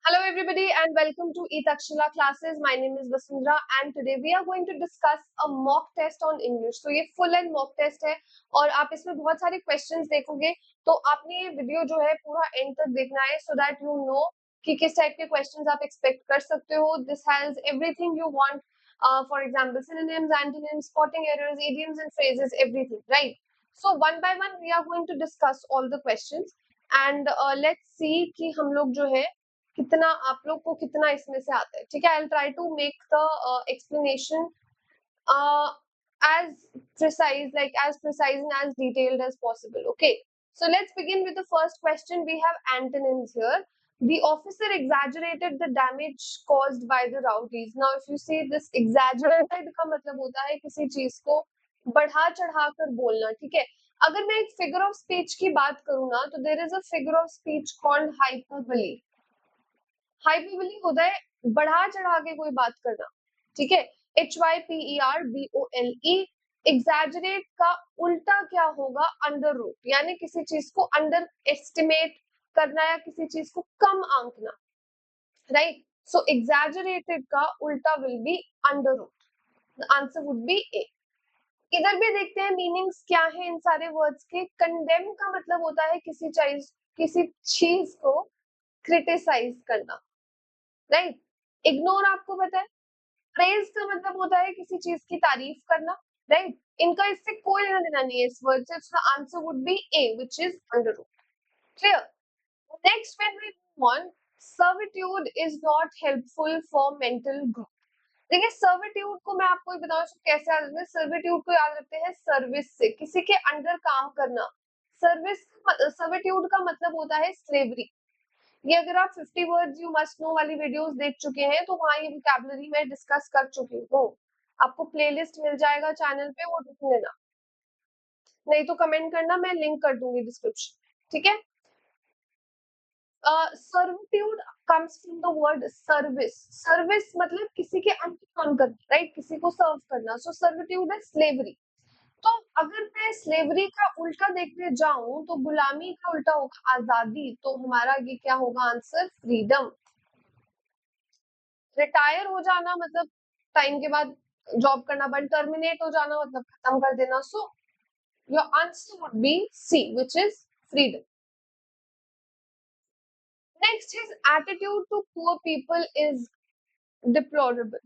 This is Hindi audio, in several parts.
Hello everybody and welcome to Takshila classes. My name is Vasundhara and today we are going to discuss a mock test on English. तो ये full and mock test है और आप इसमें बहुत सारे questions देखोगे तो आपने ये वीडियो जो है पूरा end तक देखना है so that you know कि किस टाइप के questions आप expect कर सकते हो. This has everything you want. For example, synonyms, antonyms, spotting errors, idioms and phrases, everything, right? So one by one we are going to discuss all the questions and let's see कि हम लोग जो है कितना आप लोग को कितना इसमें से आता है. ठीक है, I will try to make the explanation as precise, like as precise and as detailed as possible. Okay, so let's begin with the first question. We have antonyms here. The officer exaggerated the damage caused by the rowdies. Now if you see this, exaggerated का मतलब होता है किसी चीज को बढ़ा चढ़ा कर बोलना. ठीक है, अगर मैं एक फिगर ऑफ स्पीच की बात करूँ ना तो there is a figure of speech called hyperbole. Hyperbole होता है बढ़ा चढ़ा के कोई बात करना. ठीक है, HYPERBOLE. एग्जैजरेट का उल्टा क्या होगा? अंडर रूट, यानी किसी चीज को अंडर एस्टिमेट करना या किसी चीज को कम आंकना. राइट, सो एग्जैजरेटेड का उल्टा will be underrated. The answer would be A. इधर भी देखते हैं मीनिंग्स क्या है इन सारे वर्ड्स के. कंडेम का मतलब होता है किसी चीज को क्रिटिसाइज करना. राइट, इग्नोर आपको पता है. प्रेज का मतलब होता है किसी चीज की तारीफ करना. राइट, इनका इससे कोई लेना देना नहीं है इस वर्ड से. इसका answer would be A, which is under root. Clear. Next when we move on, servitude is not helpful for mental growth. देखिए, सर्विट्यूड को मैं आपको बताऊं कैसे याद रखते हैं. सर्विट्यूड को याद रखते हैं सर्विस से, किसी के अंडर काम करना. सर्विट्यूड का मतलब होता है स्लेवरी. ये अगर आप 50 वर्ड्स यू मस्ट नो वाली वीडियोस देख चुके हैं तो वहां ये वोकैबुलरी में डिस्कस कर चुकी हूँ. आपको प्लेलिस्ट मिल जाएगा चैनल पे, वो देख लेना. नहीं तो कमेंट करना, मैं लिंक कर दूंगी डिस्क्रिप्शन. ठीक है. Servitude comes from the word service. Service मतलब किसी के अंडर काम करना. राइट, किसी को सर्व करना. सो सर्विट्यूड है स्लेवरी. तो अगर मैं स्लेवरी का उल्टा देखने जाऊं तो गुलामी का उल्टा होगा आजादी. तो हमारा ये क्या होगा आंसर? फ्रीडम. रिटायर हो जाना मतलब टाइम के बाद जॉब करना बंद. टर्मिनेट हो जाना मतलब खत्म कर देना. So your answer would be C, which is freedom. Next, his attitude to poor people is deplorable.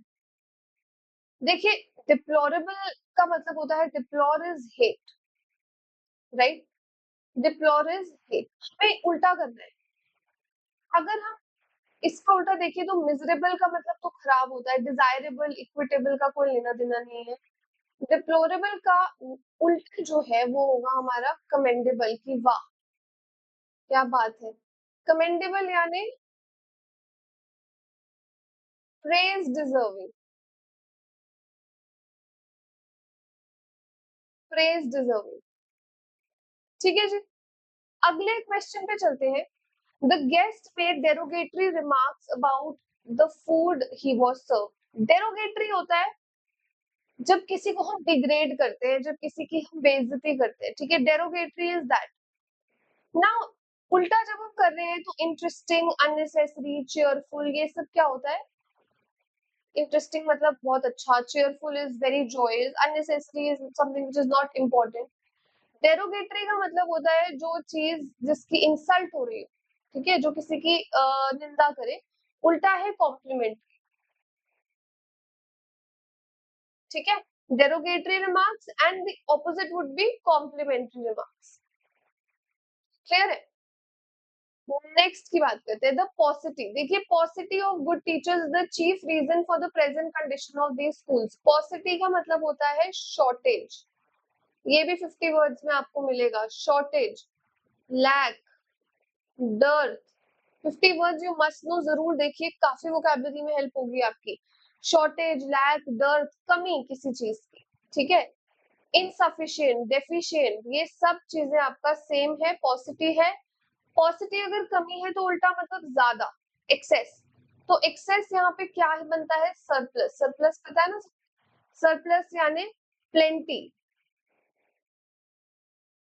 देखिए, डिप्लोरेबल का मतलब होता है deplore is hate. Right, deplore is hate. हमें उल्टा करना है. अगर हम इसका उल्टा देखिए तो मिजरेबल का मतलब तो खराब होता है. डिजायरेबल, इक्विटेबल का कोई लेना देना नहीं है. डिप्लोरेबल का उल्टा जो है वो होगा हमारा कमेंडेबल. की वाह क्या बात है. कमेंडेबल यानी प्रेज डिजर्विंग. Praise deserving. ठीक है जी. अगले क्वेश्चन पे चलते हैं. The guest made derogatory remarks about the food he was serve. Derogatory होता है जब किसी को हम डिग्रेड करते हैं, जब किसी की हम बेइज्जती करते हैं. ठीक है, डेरोगेटरी इज दैट. नाउ उल्टा जब हम कर रहे हैं तो इंटरेस्टिंग, अननेसेसरी, चेयरफुल, ये सब क्या होता है? इंटरेस्टिंग मतलब बहुत अच्छा, cheerful is very joyous, unnecessary is something which is not important. Derogatory का मतलब होता है जो चीज जिसकी इंसल्ट हो रही है. ठीक है, जो किसी की निंदा करे. उल्टा है कॉम्प्लीमेंट्री. ठीक है, derogatory remarks and the opposite would be complimentary remarks. Clear है. नेक्स्ट की बात करते हैं. The paucity. देखिए, paucity of good teachers the chief reason for the present condition of these schools. Paucity का मतलब होता है शॉर्टेज. ये भी 50 वर्ड्स में आपको मिलेगा. Shortage, lack, dearth. 50 words you must know, जरूर देखिए, काफी वोकैबुलरी में हेल्प होगी आपकी. शॉर्टेज, लैक, डर्थ, कमी किसी चीज की. ठीक है. इनसफिशिएंट, डेफिशिएंट, ये सब चीजें आपका सेम है, पॉसिटिव है. पॉसिटिव अगर कमी है तो उल्टा मतलब ज्यादा, एक्सेस. तो एक्सेस यहाँ पे क्या बनता है? सरप्लस. सरप्लस पता है ना? सरप्लस यानी प्लेंटी,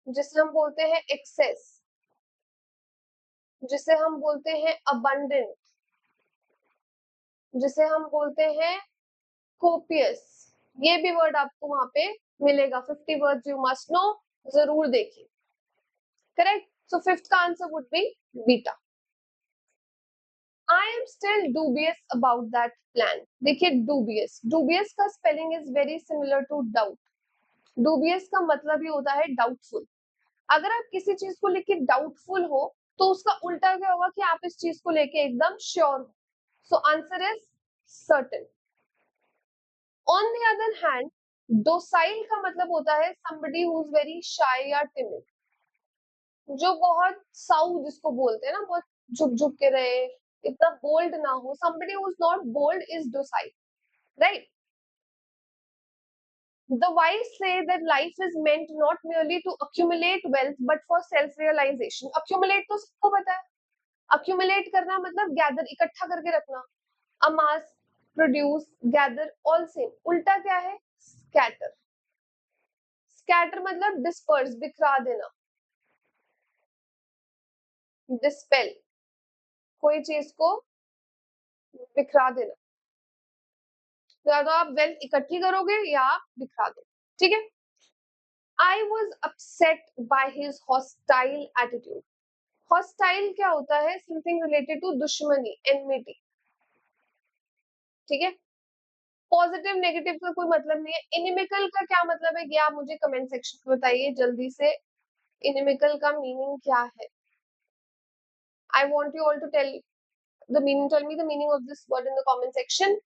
जिसे हम बोलते हैं एक्सेस, जिसे हम बोलते हैं अबंडेंट. जिसे हम बोलते हैं कोपियस। ये भी वर्ड आपको वहां पे मिलेगा। 50 वर्ड्स यू मस्ट नो, जरूर देखिए। करेक्ट। सो फिफ्थ का आंसर वुड बी बीटा। I am still dubious about that plan. देखिए डूबियस, डूबियस का spelling is very similar to doubt. Dubious का मतलब ही होता है डाउटफुल। अगर आप किसी चीज को लेके डाउटफुल हो तो उसका उल्टा क्या होगा कि आप इस चीज को लेके एकदम श्योर हो। So answer is certain. On the other hand, docile का मतलब होता है somebody who is very shy या timid, जो बहुत साउ जिसको बोलते हैं ना, बहुत झुक झुक के रहे, इतना बोल्ड ना हो। somebody who is not bold is docile, right? The wise say that life is meant not merely to accumulate wealth but for self realization. accumulate तो सबको पता है, accumulate करना मतलब gather, इकट्ठा करके रखना। amass, produce, gather, all same। उल्टा क्या है? scatter। scatter मतलब disperse, बिखरा देना। dispel, कोई चीज को बिखरा देना। या तो आप वेल्थ इकट्ठी करोगे या आप बिखरा दो। ठीक है। आई was upset by his hostile attitude. Hostile क्या होता है? समथिंग रिलेटेड टू दुश्मनी, एनमिटी। ठीक है। पॉजिटिव नेगेटिव का कोई मतलब नहीं है। इनिमिकल का क्या मतलब है, ये आप मुझे कमेंट सेक्शन में बताइए जल्दी से। इनिमिकल का मीनिंग क्या है? I want you all to tell the meaning, tell me the meaning of this word in the comment section.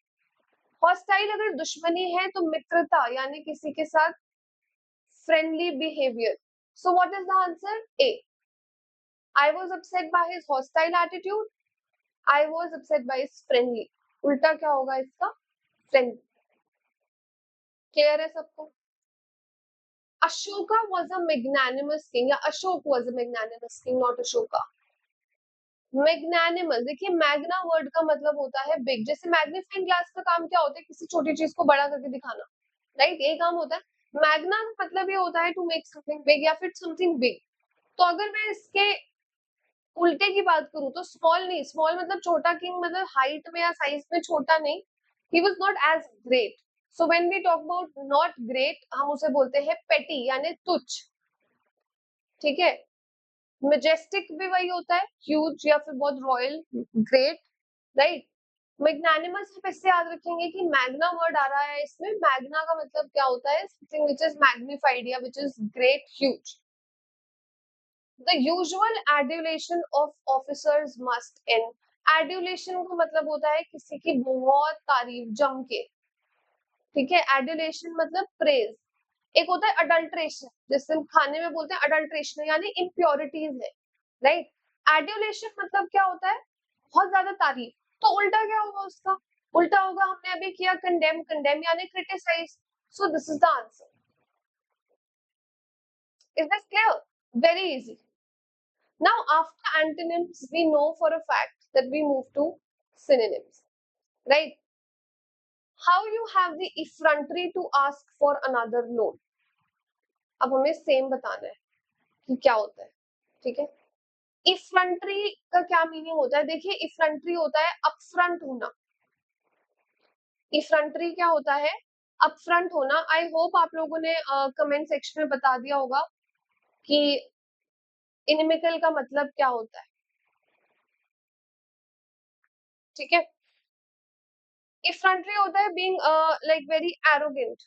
Hostile अगर दुश्मनी है तो मित्रता, यानी किसी के साथ friendly behaviour. So what is the answer? A. I was upset by his hostile attitude, I was upset by his friendly. उल्टा क्या होगा इसका? फ्रेंडली। क्लियर है सबको? Ashoka was a magnanimous king, या Ashok was a magnanimous king, not Ashoka. Magnanimous, देखिए मैग्ना वर्ड का मतलब होता है बिग। जैसे मैग्नीफाइंग ग्लास का काम क्या होता है? किसी छोटी चीज को बड़ा करके दिखाना, राइट? ये काम होता है। मैग्ना का मतलब ये होता है टू मेक समथिंग बिग या फिर समथिंग बिग। तो अगर मैं इसके उल्टे की बात करूं तो स्मॉल नहीं, स्मॉल मतलब छोटा, किंग मतलब हाइट में या साइज में छोटा नहीं। He was not as great. So when we talk about not great, हम उसे बोलते हैं पेटी, यानी तुच्छ। ठीक है। मेजेस्टिक भी वही होता है, ह्यूज या फिर बहुत रॉयल, ग्रेट, राइट? मैग्नानिमस आप इससे याद रखेंगे कि मैग्ना वर्ड आ रहा है इसमें। मैग्ना का मतलब क्या होता है? समथिंग व्हिच इज मैग्निफाइड या which is great, huge. The usual adulation of officers must end। Adulation का मतलब होता है किसी की बहुत तारीफ जम के। ठीक है। Adulation मतलब प्रेज। एक होता है अडल्ट्रेशन, जिससे हम खाने में बोलते हैं अडल्ट्रेशन, यानी इम्प्योरिटीज है, राइट? एड्यूलेशन मतलब क्या होता है? बहुत ज्यादा तारीफ। तो उल्टा क्या होगा उसका? उल्टा होगा, हमने अभी किया कंडेम, कंडेम यानी criticise. So this is the answer. Is this clear? Very easy. Now, after antonyms, we know for a fact that we move to synonyms, right? How you have the effrontery to ask for another loan। अब हमें सेम बताना है कि क्या होता है। ठीक है। इफ्रंट्री का क्या मीनिंग होता है? देखिए इफ्रंट्री होता है अपफ्रंट होना। इफ्रंट्री क्या होता है? अपफ्रंट होना। आई होप आप लोगों ने कमेंट सेक्शन में बता दिया होगा कि इनिमिकल का मतलब क्या होता है। ठीक है। इफ्रंट्री होता है being like very arrogant,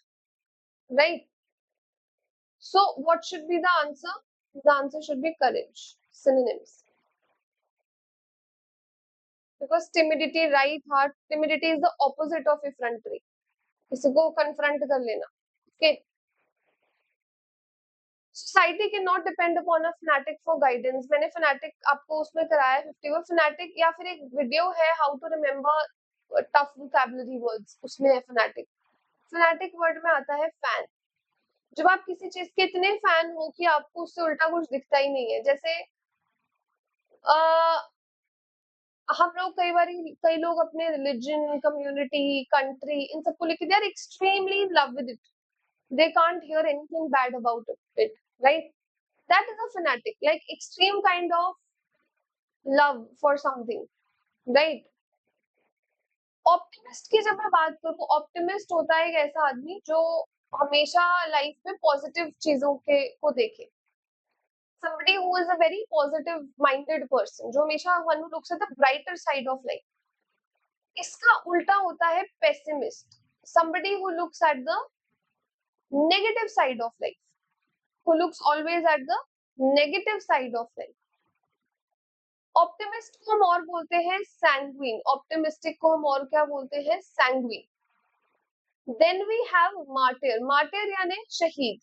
right? So what should be the answer? The answer should be courage. Synonyms. Because timidity, right heart, timidity is the opposite of effrontery. किसी को confront कर लेना. Okay. Society cannot depend upon a fanatic for guidance। मैंने fanatic आपको उसमें कराया 50 वो fanatic, या फिर एक वीडियो है how to remember tough vocabulary words, उसमें है fanatic। fanatic word में आता है fan। जब आप किसी चीज के इतने फैन हो कि आपको उससे उल्टा कुछ दिखता ही नहीं है। जैसे हम लोग कई बार, कई लोग अपने रिलीजन, कम्युनिटी, कंट्री, इन सबको लेके they are extremely in love with it. They can't hear anything bad about it, right? That is a fanatic, like extreme kind of love for something, right? Optimist की जब मैं बात करूं, ऑप्टिमिस्ट होता है एक ऐसा आदमी जो हमेशा लाइफ में पॉजिटिव चीजों के को देखे, somebody who is a very positive minded person, जो हमेशा one who looks at the brighter side of life. इसका उल्टा होता है pessimist, somebody who looks at the negative side of life, who looks always at the negative side of life. Optimist को हम और बोलते हैं सैंग्विन, ऑप्टिमिस्टिक को हम और क्या बोलते हैं, sanguine. Then we have martyr, martyr यानी शहीद।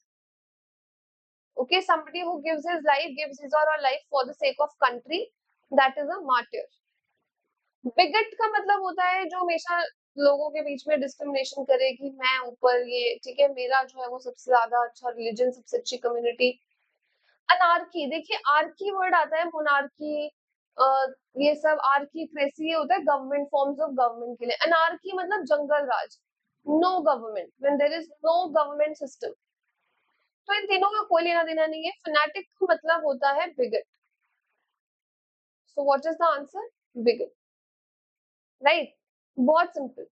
Okay, somebody who gives his life, gives his or her life for the sake of country, that is a martyr. Wicket का मतलब होता है जो हमेशा लोगों के बीच में डिस्क्रिमिनेशन करे कि मैं ऊपर ये ठीक है, मेरा जो है वो सबसे ज्यादा अच्छा रिलीजन, सबसे अच्छी कम्युनिटी। अनार्की, देखिए आर्की वर्ड आता है, मोनार्की, ये सब आर्की क्रेसी, ये होता है गवर्नमेंट, फॉर्म्स ऑफ गवर्नमेंट के लिए। अनार्की मतलब जंगल राज, no government, when there is no government system. तो इन तीनों का कोई लेना देना नहीं है। फनाटिक का मतलब होता है bigot. So what is the answer, bigot, right, बहुत simple.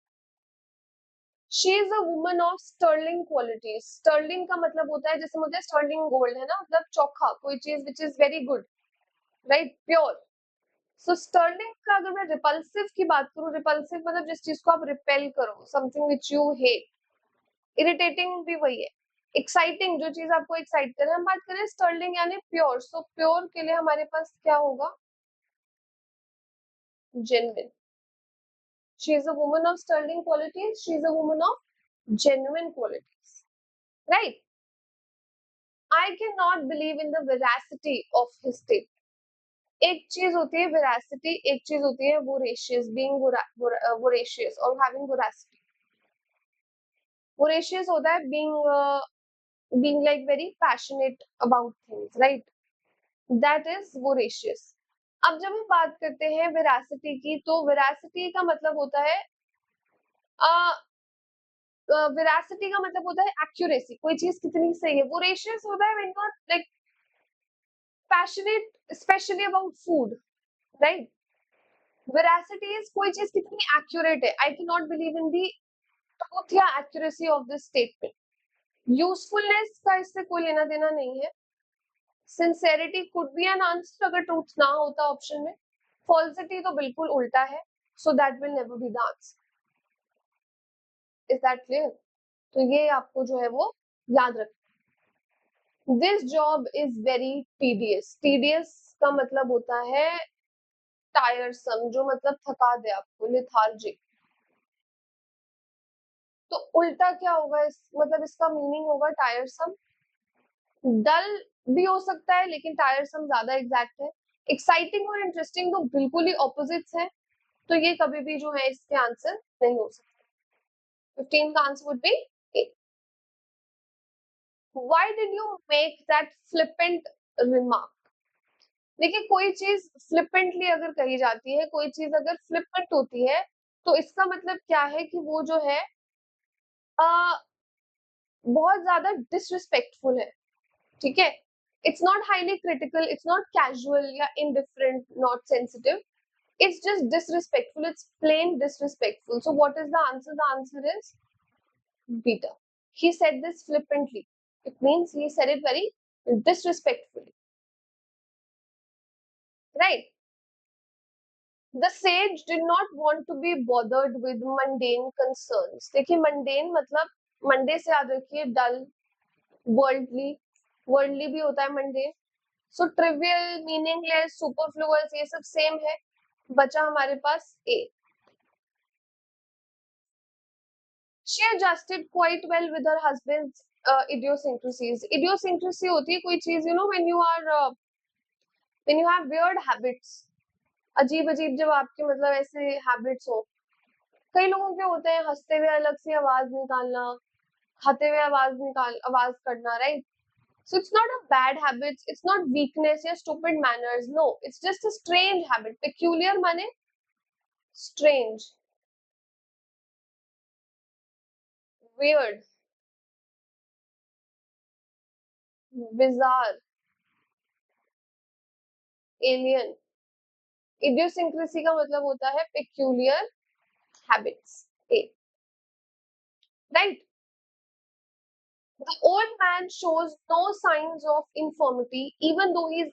She is a woman of sterling qualities. Sterling का मतलब होता है, जैसे मुझे स्टर्लिंग गोल्ड है ना, मतलब चौखा, कोई चीज which is very good, right, pure. So sterling का अगर मैं रिपल्सिव की बात करूं, रिपल्सिव मतलब जिस चीज को आप रिपेल करो, something which you hate. Irritating भी वही है। एक्साइटिंग, जो चीज आपको एक्साइट करे। हम बात करें स्टर्लिंग यानी प्योर, सो प्योर के लिए हमारे पास क्या होगा, genuine. She is a woman of sterling qualities. She is a woman of genuine qualities. Right? I cannot believe in the veracity of his statement. एक चीज होती है veracity, एक चीज होती है voracious, being voracious or having veracity. Voracious होता है being like very passionate about things, right? That is voracious. अब जब हम बात करते हैं veracity की, तो veracity का मतलब होता है वेरासिटी का मतलब होता है एक्यूरेसी, कोई चीज कितनी सही है। वोरेशियस होता है when you are like passionate specially about food, right. Veracity is कोई चीज कितनी एक्यूरेट है। I can not believe in the truth या accuracy of this statement. Usefulness का इससे कोई लेना देना नहीं है। Sincerity could be an answer अगर ट्रूथ ना होता ऑप्शन में। फॉल्सिटी तो बिल्कुल उल्टा है, so that will never be the answer. Is that clear? तो ये आपको जो है वो याद रखना। This job is very tedious. Tedious का मतलब होता है टायरसम, जो मतलब थका दे आपको, लेथार्जिक। तो उल्टा क्या होगा, इस मतलब इसका मीनिंग होगा टायरसम। डल भी हो सकता है, लेकिन टायरसम ज्यादा एग्जैक्ट है। एक्साइटिंग और इंटरेस्टिंग तो बिल्कुल ही ऑपोजिट्स है, तो ये कभी भी जो है इसके आंसर नहीं हो सकते। 15 का answer would be A. Why did you make that flippant remark? देखिए कोई चीज फ्लिपेंटली अगर कही जाती है, कोई चीज अगर फ्लिपेंट होती है, तो इसका मतलब क्या है कि वो जो है बहुत ज्यादा डिसरिस्पेक्टफुल है, ठीक है। It's not highly critical, it's not casual या indifferent, not sensitive, it's just disrespectful, it's plain disrespectful. So what is the answer? The answer is beta. He said this flippantly, it means he said it very disrespectfully, right? The sage did not want to be bothered with mundane concerns. देखिए mundane मतलब मंडे से याद रखिए डल, वर्ल्डली, वर्ल्डली भी होता है mundane। सो ट्रिवियल, मीनिंगलेस, सुपरफ्लुअस, ये सब सेम है। बचा हमारे पास ए। She adjusted quite well with her husband's idiosyncrasies. Idiosyncrasy होती है कोई चीज, you know, when you have weird habits, अजीब अजीब जब आपके मतलब ऐसे हैबिट्स हो। कई लोगों के होते हैं हंसते हुए अलग से आवाज निकालना, खाते हुए आवाज करना, right. So it's not a bad habit, it's not weakness या stupid manners, no, it's just a strange habit. Peculiar माने strange, weird, bizarre, alien. Idiosyncrasy का मतलब होता है peculiar habits. A. Right? The old man shows no signs of infirmity, even though he's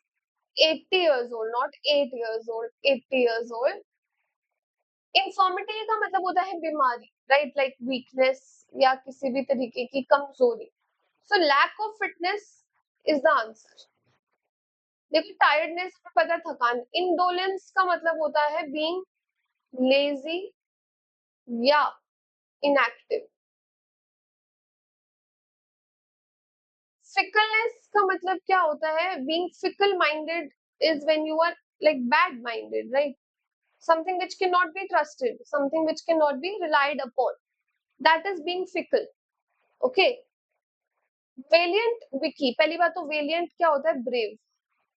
80 years old, not 8 years old, 80 years old. Infirmity का मतलब होता है बीमारी, right? Like weakness या किसी भी तरीके की कमजोरी. So lack of fitness is the answer. देखो टायर्डनेस में पता है थकान. इंडोलेंस का मतलब होता है बीइंग लेजी या इनएक्टिव. फिकलनेस का मतलब क्या होता है? Being fickle minded is when you are like bad minded, right? Something which cannot be trusted, something which cannot be relied upon, that is being fickle. Okay. Valiant Vicky. पहली बात तो वेलियंट क्या होता है? ब्रेव.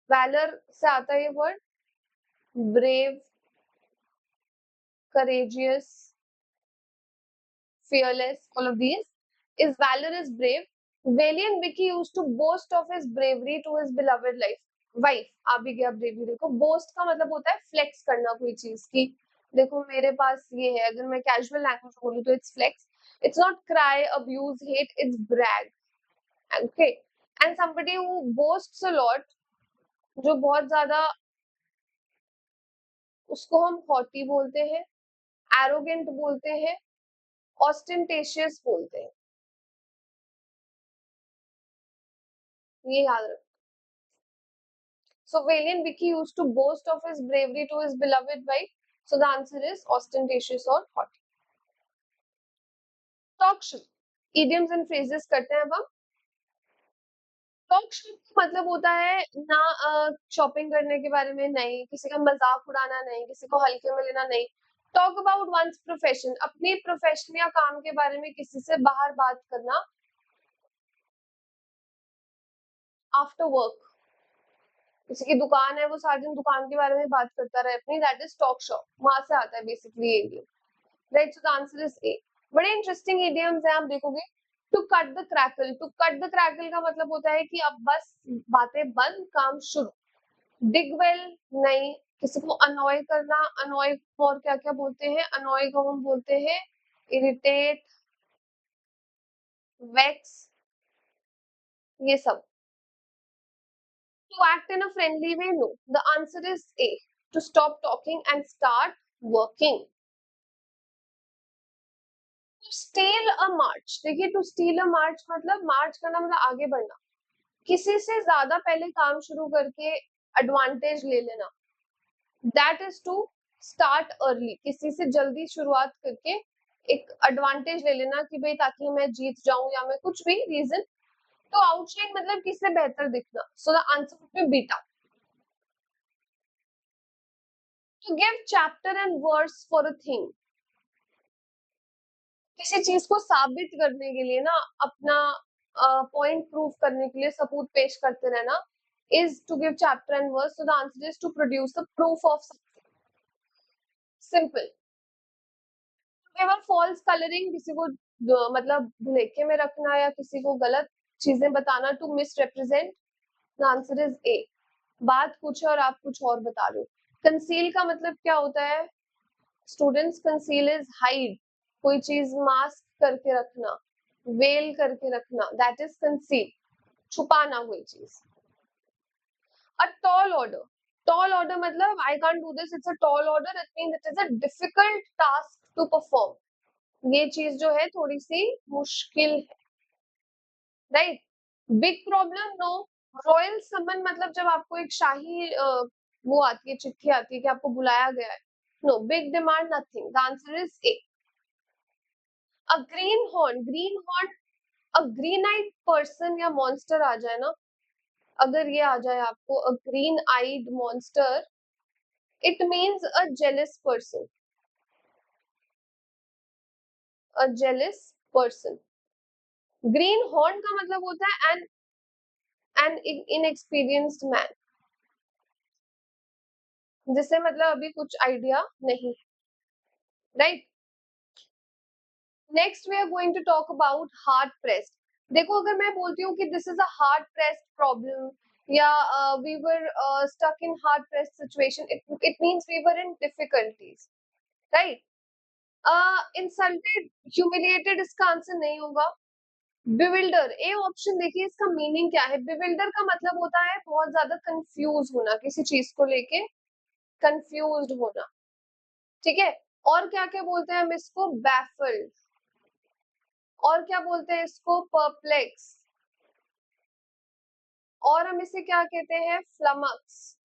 वैलर से आता है ये word. Brave, courageous, fearless, all of these is valor is brave. Valiant Vicky used to boast of his bravery to his beloved wife. आ भी गया bravery. देखो boast का मतलब होता है flex करना कोई चीज की. देखो मेरे पास ये है. अगर मैं casual language बोलूँ तो it's flex. It's not cry, abuse, hate. It's brag. Okay. And somebody who boasts a lot, जो बहुत ज्यादा, उसको हम haughty बोलते हैं, arrogant बोलते हैं, ostentatious बोलते हैं. ये याद रखो. So Valiant Vicky used to boast of his bravery to his beloved wife. So the answer is ostentatious or haughty. Talk show. Idioms and phrases करते हैं अब हम. टॉक शो का मतलब होता है ना शॉपिंग करने के बारे में नहीं, किसी का मजाक उड़ाना नहीं, किसी को हल्के में लेना नहीं. Talk about one's profession. अपनी प्रोफेशन या काम के बारे में किसी से बाहर बात करना आफ्टर वर्क. किसी की दुकान है, वो सारे दिन दुकान के बारे में बात करता रहे अपनी, दैट इज टॉक शो. वहां से आता है बेसिकली ये. Right. So the answer is A. बड़े इंटरेस्टिंग इडियम्स हैं, आप देखोगे. To cut the crackle. To cut the crackle का मतलब होता है कि अब बस बातें बंद, काम शुरू. डिग वेल नहीं. किसी को अनॉय करना. अनॉय और क्या क्या बोलते हैं? अनॉय को हम बोलते हैं इरिटेट, वेक्स, ये सब. To act in a friendly way. No. The answer is A. To stop talking and start working. Steal a march. देखिए टू स्टील अ मार्च मतलब मार्च करना मतलब आगे बढ़ना. किसी से ज्यादा पहले काम शुरू करके एडवांटेज ले लेना. That is to start early. किसी से जल्दी शुरुआत करके एक एडवांटेज ले लेना कि भाई ताकि मैं जीत जाऊं या मैं कुछ भी रीजन. तो आउटशाइन मतलब किसी से बेहतर दिखना. So the answer would be बीटा. To give chapter and verse for a thing. किसी चीज को साबित करने के लिए ना, अपना पॉइंट प्रूव करने के लिए सबूत पेश करते रहना is to give chapter and verse. So the answer is to produce the proof of something. Simple. To give a false coloring. किसी को मतलब भुलेखे में रखना या किसी को गलत चीजें बताना. To misrepresent. The answer is A. बात कुछ है और आप कुछ और बता रहे हो. Conceal का मतलब क्या होता है? Students, conceal is hide. कोई चीज मास्क करके रखना, वेल करके रखना. That is conceal. छुपाना कोई चीज. A tall order. Tall order मतलब I can't do this. It's a tall order. It means it is a difficult task to perform. ये चीज जो है थोड़ी सी मुश्किल है. Right? Big problem no. Royal summon मतलब जब आपको एक शाही वो आती है, चिट्ठी आती है कि आपको बुलाया गया है. No. Big demand nothing. The answer is A. A greenhorn. Greenhorn. A green-eyed person या monster आ जाए ना, अगर ये आ जाए आपको a green-eyed monster, it means a jealous person. A jealous person. Greenhorn का मतलब होता है an inexperienced man, जिसे मतलब अभी कुछ आइडिया नहीं है. Right. Next we are going to talk about hard pressed. देखो अगर मैं बोलती हूँ कि this is a hard pressed problem या we were stuck in hard pressed situation, it means we were in difficulties. Right. Insulted, humiliated इसका आंसर नहीं होगा। बिविल्डर, ए ऑप्शन देखिए इसका मीनिंग क्या है। बिविल्डर का मतलब होता है बहुत ज्यादा कंफ्यूज होना, किसी चीज को लेके कंफ्यूज्ड होना, ठीक है। और क्या क्या बोलते हैं हम इसको, बैफल्ड, और क्या बोलते हैं इसको, परप्लेक्स, और हम इसे क्या कहते हैं, फ्लमक्स,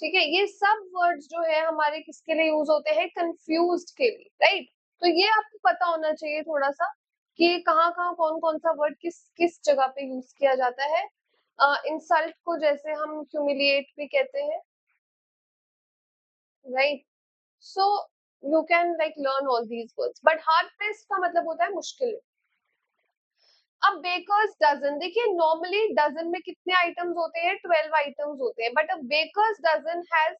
ठीक है। ये सब वर्ड्स जो है हमारे किसके लिए यूज होते हैं, कंफ्यूज्ड के लिए, राइट। तो ये आपको पता होना चाहिए थोड़ा सा कि कहाँ कहाँ कौन कौन सा वर्ड किस किस जगह पे यूज किया जाता है। इंसल्ट को जैसे हम ह्यूमिलिएट भी कहते हैं, right. So you can like learn all these words, but hard pressed का मतलब होता है मुश्किल। अब बेकर्स डजन, देखिए नॉर्मली डजन में कितने आइटम्स होते हैं, 12 आइटम्स होते हैं, बट अब बेकर्स डजन हैज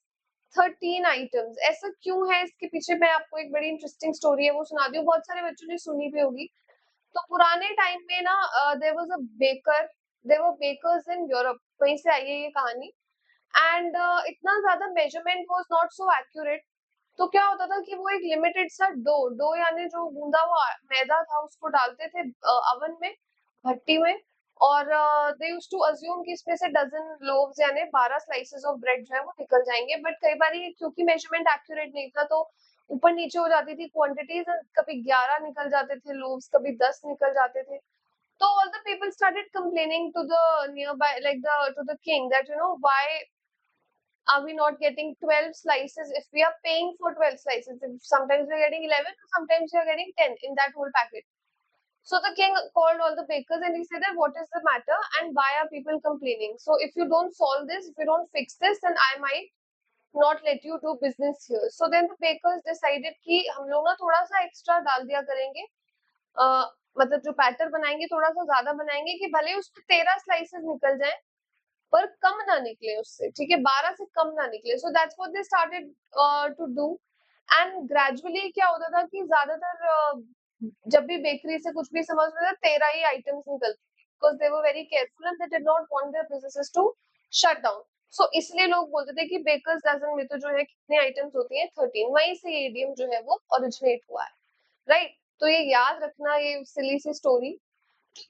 13 आइटम्स। ऐसा क्यों है, इसके पीछे मैं आपको एक बड़ी इंटरेस्टिंग स्टोरी है वो सुना दी हूँ, बहुत सारे बच्चों ने सुनी भी होगी। तो पुराने टाइम में ना there was a baker, there were bakers in Europe, वहीं से आई है ये कहानी। एंड इतना ज्यादा measurement was not so accurate. तो क्या होता था कि वो एक लिमिटेड सा डो डो यानी जो गूंदा हुआ मैदा था उसको डालते थे अवन में, भट्टी में, और दे यूज्ड टू अज्यूम कि इसमें से डजन लोव्स यानी 12 स्लाइसेस ऑफ ब्रेड जो है वो निकल जाएंगे। बट कई बार क्योंकि मेजरमेंट एक्यूरेट नहीं था तो ऊपर नीचे हो जाती थी क्वांटिटीज, कभी 11 निकल जाते थे लोव्स, कभी 10 निकल जाते थे। तो all the people started complaining to the nearby, like the to the king, that why are we not getting 12 slices if we are paying for 12 slices? If sometimes we are getting 11, sometimes we are getting 10 in that whole packet. So the king called all the bakers and he said that what is the matter and why are people complaining? So if you don't solve this, if you don't fix this, then I might not let you do business here. So then the bakers decided कि हम लोग ना थोड़ा सा एक्स्ट्रा डाल दिया करेंगे, मतलब जो बैटर बनाएंगे थोड़ा सा ज्यादा बनाएंगे कि भले उसमें 13 स्लाइसेस निकल जाए पर कम ना निकले उससे, ठीक है, 12 से कम ना निकले। So that's what they started to do. And gradually क्या होता था कि ज्यादातर जब भी बेकरी से कुछ भी समझ में 13 ही आइटम्स निकलते थे, because they were very careful and they did not want their businesses to shut down. So इसलिए लोग बोलते थे कि बेकर्स डजन में तो जो है कितने आइटम्स होती हैं, 13। वहीं से ये इडियम जो है वो ओरिजिनेट हुआ है, राइट। तो ये याद रखना, ये सिली सी story.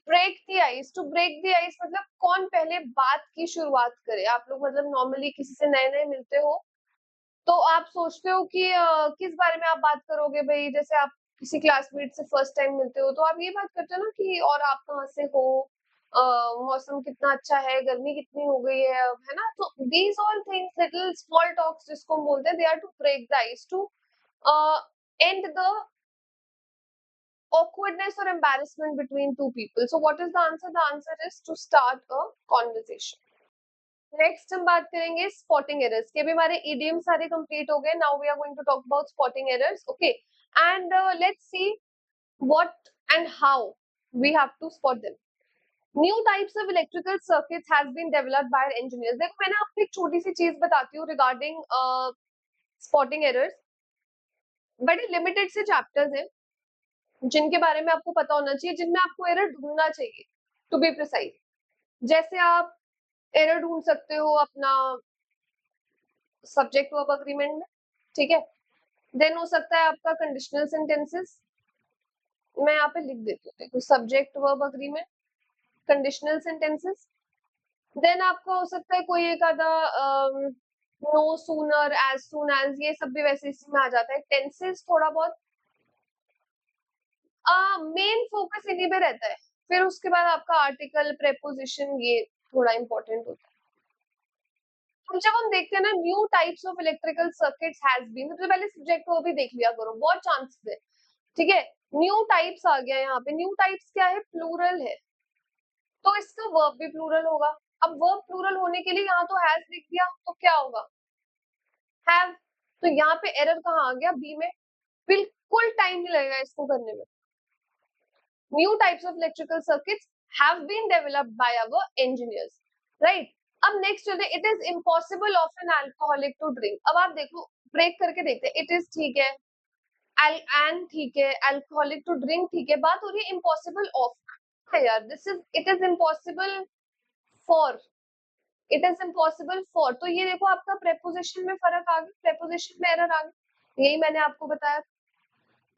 Break the ice, to break the ice मतलब कौन पहले बात की शुरुआत करे। आप लोग मतलब नॉर्मली किसी से नए नए मिलते हो तो आप सोचते हो कि किस बारे में आप बात करोगे, भाई जैसे आप किसी क्लासमेट से फर्स्ट टाइम मिलते हो तो आप ये बात करते हो ना कि और आप कहाँ से हो, मौसम कितना अच्छा है, गर्मी कितनी हो गई है अब, है ना। तो these all things, little small talks जिसको हम बोलते हैं, they are to break the ice, to end the awkwardness or embarrassment between two people. So what is the answer? The answer is to start a conversation. Next हम बात करेंगे स्पॉटिंग एरर्स के भी। हमारे इडियम सारे कंप्लीट हो गए। Now we are going to talk about spotting errors, okay. And let's see what and how we have to spot them. New types of electrical circuits has been developed by engineers. देखो मैंने आपको एक छोटी सी चीज बताती हूँ रिगार्डिंग स्पॉटिंग एरर्स। बड़े लिमिटेड से चैप्टर्स हैं जिनके बारे में आपको पता होना चाहिए, जिनमें आपको एरर ढूंढना चाहिए, टू बी प्रिसाइज। जैसे आप एरर ढूंढ सकते हो अपना सब्जेक्ट वर्ब अग्रीमेंट में, ठीक है। देन हो सकता है आपका कंडीशनल सेंटेंसेस, मैं यहाँ पे लिख देती हूँ, देखो subject verb agreement, conditional sentences. Then आपका हो सकता है कोई एक आधा no sooner, as soon as, ये सब भी वैसे इसी में आ जाता है। टेंसेस थोड़ा बहुत, मेन फोकस इन्हीं पे रहता है। फिर उसके बाद आपका आर्टिकल, प्रेपोजिशन, ये थोड़ा इंपॉर्टेंट होता है। जब हम देखते हैं ना new types of electrical circuits has been, सबसे पहले सब्जेक्ट को भी देख लिया करो, बहुत चांसेस है, ठीक है। न्यू टाइप्स आ गया यहाँ पे। न्यू टाइप्स क्या है, प्लूरल है, तो इसका वर्ब भी प्लूरल होगा। अब वर्ब प्लूरल होने के लिए यहाँ तो हैज लिख दिया तो क्या होगा, हैव। तो यहाँ पे एरर कहाँ आ गया, बी में। बिल्कुल टाइम नहीं लगेगा इसको करने में। New types of electrical circuits have been developed by our engineers, right. अब नेक्स्ट चलते, it is impossible of an alcoholic to drink. अब आप देखो, ब्रेक करके देखते हैं। इट इज ठीक है, एन ठीक है, अल्कोहलिक टू ड्रिंक ठीक है, बात हो रही है इम्पॉसिबल ऑफ है यार। This is, it is impossible for, it is impossible for. तो ये देखो आपका प्रेपोजिशन में फर्क आ गया, प्रेपोजिशन में एरर आ गया। यही मैंने आपको बताया।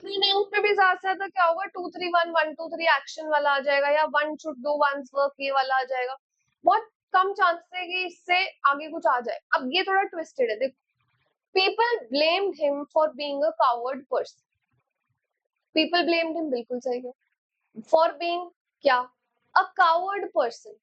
प्रोनाउन पे भी ज्यादा से ज्यादा क्या होगा, 2 3 1 1 2 3 एक्शन वाला आ जाएगा, या one should do one's work ये वाला आ जाएगा। बहुत कम चांसेस है कि इससे आगे कुछ आ जाए। अब ये थोड़ा ट्विस्टेड है, देखो, people blamed him for being a coward person. People blamed him बिल्कुल सही है, फॉर बीइंग क्या, अ कावर्ड पर्सन।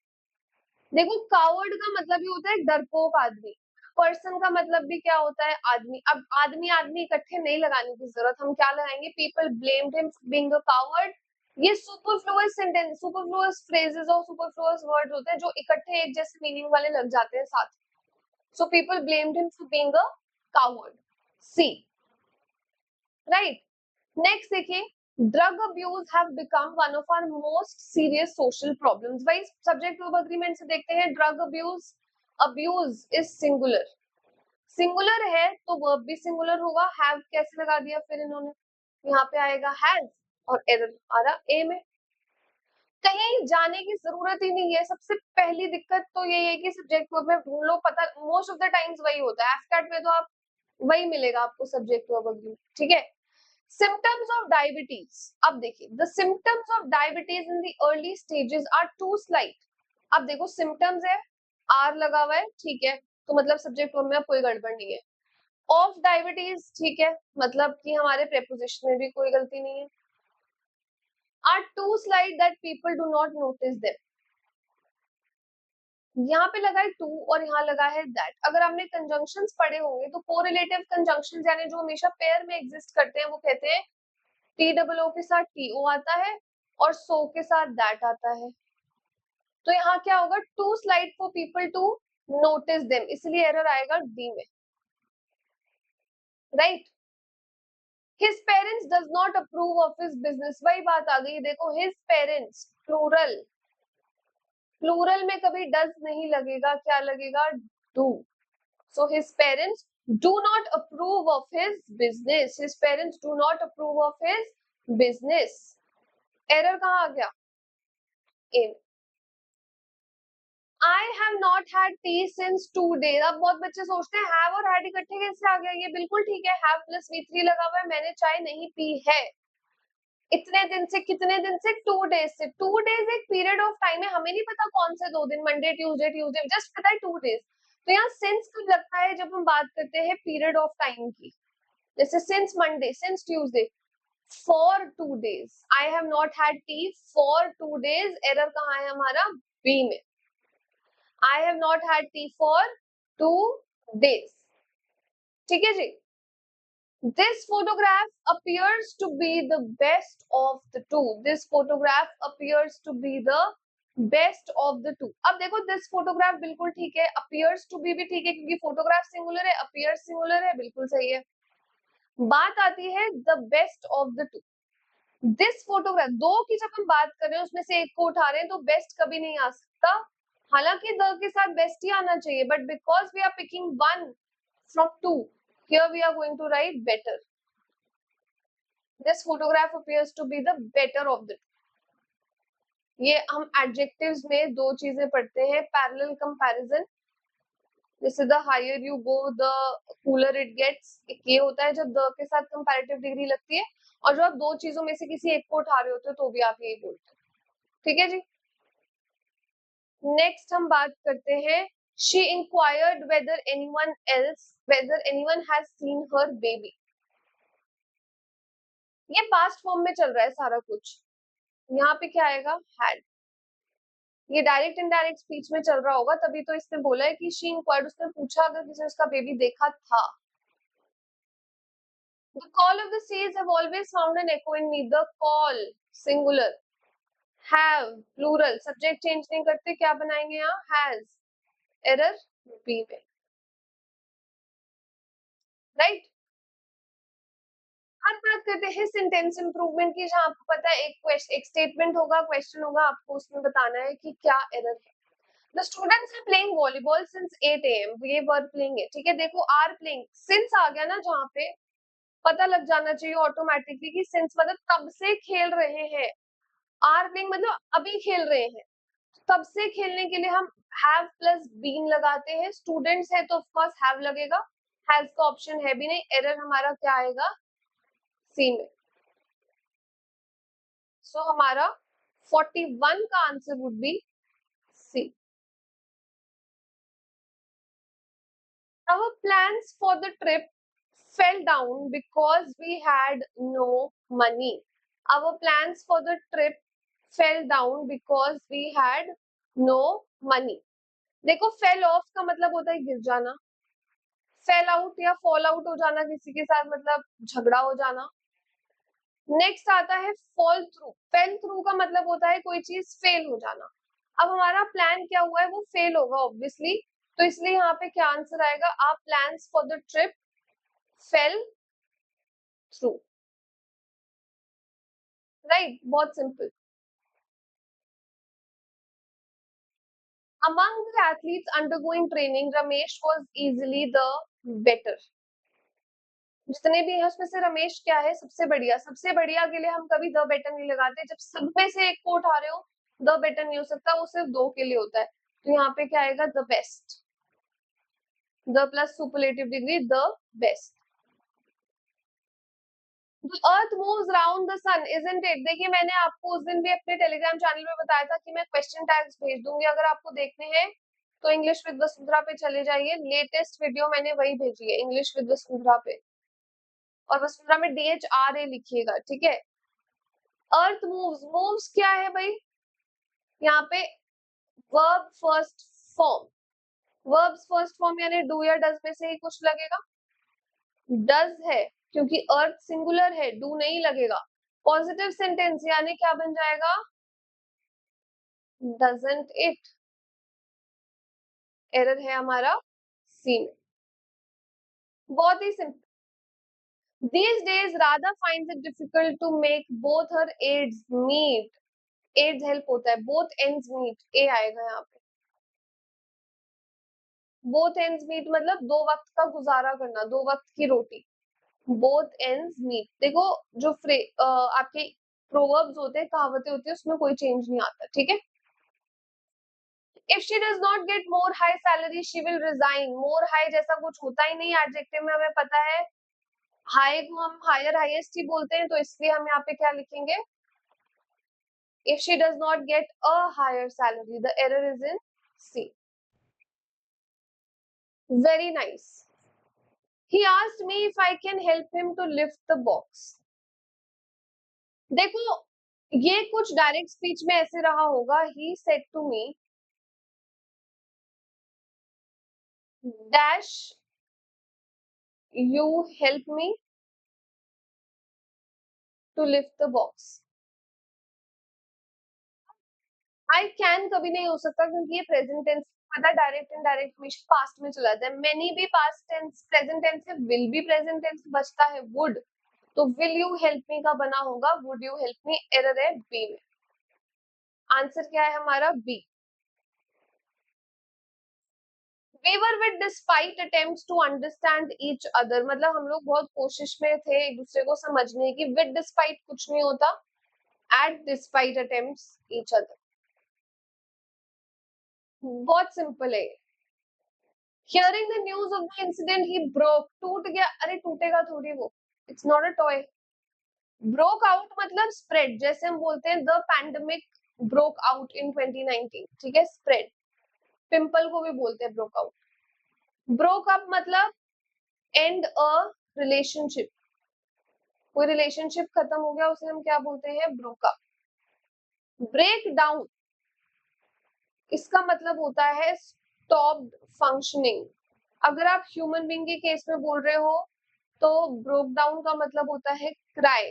देखो कावर्ड का मतलब ही होता है डरपोक आदमी, पर्सन का मतलब भी क्या होता है, आदमी। अब आदमी आदमी इकट्ठे नहीं लगाने की जरूरत, हम क्या लगाएंगे, people blamed him being a coward. ये सुपरफ्लुअस सेंटेंस, सुपरफ्लुअस फ्रेजेस और सुपरफ्लुअस वर्ड्स होते हैं जो इकट्ठे एक जैसे मीनिंग वाले लग जाते हैं साथ। So people blamed him for being a coward, see, right. Next देखिए, drug abuse have become one of our most serious social problems. भाई सब्जेक्ट वर्ब एग्रीमेंट से देखते हैं, drug abuse, abuse is singular, singular है तो वर्ब भी सिंगुलर होगा। हैव कैसे लगा दिया फिर इन्होंने, यहाँ पे आएगा हैज, और एरर आ रहा ए में। कहीं जाने की जरूरत ही नहीं है। सबसे पहली दिक्कत तो ये है कि सब्जेक्ट वर्ब में ढूंढ लो, पता मोस्ट ऑफ द टाइम्स वही होता है, एफकैट में तो आप वही मिलेगा आपको सब्जेक्ट वर्ब एग्रीमेंट, ठीक है। Symptoms of diabetes. अब देखिए, the symptoms of diabetes in the early stages are too slight. अब देखो symptoms है, R लगा हुआ है, ठीक है, तो मतलब सब्जेक्ट वर्ब में अब कोई गड़बड़ नहीं है। Of diabetes, ठीक है, मतलब कि हमारे preposition में भी कोई गलती नहीं है। Are too slight that people do not notice them. यहाँ पे लगा है टू और यहाँ लगा है दैट। अगर आपने कंजंक्शंस पढ़े होंगे तो कोरिलेटिव कंजंक्शंस यानी जो हमेशा पेयर में एग्जिस्ट करते हैं वो कहते हैं टी डबल ओ के साथ टी ओ आता है और सो के साथ दैट आता है। तो यहाँ क्या होगा, to slide for people to notice them, इसलिए एरर आएगा डी में, right. His parents does not approve of his business, वही बात आ गई, देखो हिज पेरेंट्स प्लूरल, प्लूरल में कभी डज नहीं लगेगा, क्या लगेगा, do. So his parents do not approve of his business, his parents do not approve of his business. Error कहाँ आ गया, ए। I have not had tea since 2 days. अब बहुत बच्चे सोचते हैं have और had इकट्ठे कैसे आ गया, ये बिल्कुल ठीक है, have plus V3 लगा हुआ है, मैंने चाय नहीं पी है इतने दिन से, कितने दिन से, 2 days से। 2 days एक पीरियड ऑफ टाइम है, हमें नहीं पता कौन से 2 दिन, मंडे ट्यूसडे ट्यूसडे, जस्ट पता है 2 days। तो यहाँ सिंस कब लगता है, जब हम बात करते हैं पीरियड ऑफ टाइम की, जैसे since Monday, since Tuesday, for 2 days। I have not had T for 2 days, error कहाँ है हमारा, बी में। I have not had tea for 2 days, ठीक है जी। This photograph appears to be the best of the two. This photograph appears to be the best of the two. अब देखो this photograph बिल्कुल ठीक है, appears to be भी ठीक है क्योंकि photograph singular है, appears singular है, बिल्कुल सही है। बात आती है the best of the two. This photograph, दो की जब हम बात कर रहे हैं उसमें से एक को उठा रहे हैं तो best कभी नहीं आ सकता, हालांकि द के साथ बेस्ट ही आना चाहिए, but because we are picking one from two, here we are going to write better. This photograph appears to be the better of the. ये हम एडजेक्टिव्स में दो चीजें पढ़ते हैं, पैरेलल कंपैरिजन, जैसे the higher you go the cooler it gets, एक ये होता है जब द के साथ कंपैरेटिव डिग्री लगती है, और जब आप दो चीजों में से किसी एक को उठा रहे होते हो तो भी आप यही बोलते हो, ठीक है जी। नेक्स्ट हम बात करते हैं, she inquired whether anyone has seen her baby। ये पास्ट फॉर्म में चल रहा है सारा कुछ, यहाँ पे क्या आएगा, had। ये डायरेक्ट इनडायरेक्ट स्पीच में चल रहा होगा, तभी तो इसने बोला है कि she inquired, उसने पूछा अगर किसी ने उसका बेबी देखा था। The call of the seas have always found an echo in me। The call singular, have plural, subject change नहीं करते, क्या बनाएंगे यहाँ, has, एरर बी में, राइट। हम बात करते हैं सेंटेंस इंप्रूवमेंट की, जहां आपको पता है एक स्टेटमेंट होगा, क्वेश्चन होगा, आपको उसमें बताना है कि क्या एरर है। The students are playing volleyball since 8 AM, ये वर्ब प्लेइंग है, ठीक है। देखो आर प्लेइंग, सिंस आ गया ना, जहाँ पे पता लग जाना चाहिए ऑटोमेटिकली कि सिंस मतलब तब से खेल रहे हैं, आर प्लेइंग मतलब अभी खेल रहे हैं, तब से खेलने के लिए हम हैव प्लस बीन लगाते हैं, स्टूडेंट्स है तो ऑफ कोर्स हैव लगेगा, हैज का ऑप्शन है भी नहीं, एरर हमारा क्या आएगा, सी में। सो हमारा 41 का answer would be C. Our plans for the trip fell down because we had no money. Our plans for the trip fell down because we had no money. देखो फेल ऑफ का मतलब होता है गिर जाना, फेल आउट या फॉल आउट हो जाना किसी के साथ मतलब झगड़ा हो जाना। नेक्स्ट आता है फॉल थ्रू, फेल थ्रू का मतलब होता है कोई चीज फेल हो जाना। अब हमारा प्लान क्या हुआ है, वो फेल होगा ऑब्वियसली, तो इसलिए यहाँ पे क्या आंसर आएगा, आप plans for the trip fail through. Right, बहुत simple. Among the athletes undergoing training, Ramesh was easily the better. जितने भी हैं उसमें से रमेश क्या है, सबसे बढ़िया। सबसे बढ़िया के लिए हम कभी द बेटर नहीं लगाते, जब सब में से एक को उठा रहे हो द बेटर नहीं हो सकता, वो सिर्फ दो के लिए होता है। तो यहाँ पे क्या आएगा, the best, the plus superlative degree, the best. The earth moves round the sun, isn't it? देखिए मैंने आपको उस दिन भी अपने टेलीग्राम चैनल पे बताया था कि मैं क्वेश्चन टैग्स भेज दूंगी, अगर आपको देखने हैं तो इंग्लिश विद वसुंधरा पे चले जाइए, लेटेस्ट वीडियो मैंने वही भेजी है इंग्लिश विद वसुंधरा पे, और वसुंधरा में DHRA लिखिएगा, ठीक है। अर्थ मूव्स, मूव्स क्या है भाई, यहाँ पे verb first form, verbs first form यानी डू या डज में से ही कुछ लगेगा, डज है क्योंकि अर्थ सिंगुलर है, डू नहीं लगेगा। पॉजिटिव सेंटेंस यानी क्या बन जाएगा, डजंट इट, एरर है हमारा सी में, बहुत ही simple. These days Radha finds it difficult to make both her ends meet, एड्स हेल्प होता है, बोथ एंड्स मीट, ए आएगा यहाँ पे। बोथ एंड्स मीट मतलब दो वक्त का गुजारा करना, दो वक्त की रोटी, बोथ एंड्स मीट। देखो जो आपके प्रोवर्ब्स होते हैं, कहावतें होती है, उसमें कोई चेंज नहीं आता, ठीक है। If she does not get more high salary, she will resign. More high जैसा कुछ होता ही नहीं एडजेक्टिव में, हमें पता है हाई को हम हायर हाईएस्ट ही बोलते हैं, तो इसलिए हम यहाँ पे क्या लिखेंगे, if she does not get a higher salary, the error is in C. Very nice. He asked me if I can help him to lift the box. देखो ये कुछ डायरेक्ट स्पीच में ऐसे रहा होगा, he said to me dash you help me to lift the box. I can कभी नहीं हो सकता क्योंकि ये प्रेजेंट टेंस, पता डायरेक्ट इनडायरेक्ट हमेशा पास्ट में चला जाता है। मैनी भी पास्ट टेंस, प्रेजेंट टेंस से विल भी प्रेजेंट टेंस बचता है, वुड, तो विल यू हेल्प मी का बना होगा would you help me, error है बी में। आंसर क्या है हमारा, B. We were with despite attempts to understand each other, मतलब हम लोग बहुत कोशिश में थे एक दूसरे को समझने की, with despite कुछ नहीं होता, at despite attempts each other, बहुत सिंपल है। Hearing the news of the incident he broke, टूट गया, अरे टूटेगा थोड़ी वो, it's not a toy। broke out मतलब spread, जैसे हम बोलते हैं the pandemic broke out in 2019, ठीक है, spread, पिंपल को भी बोलते हैं broke out। broke up मतलब end a relationship, कोई रिलेशनशिप खत्म हो गया उसे हम क्या बोलते हैं, ब्रोक अप। ब्रेक डाउन इसका मतलब होता है स्टॉप्ड फंक्शनिंग। अगर आप ह्यूमन बीइंग के केस में बोल रहे हो तो ब्रोक डाउन का मतलब होता है क्राई।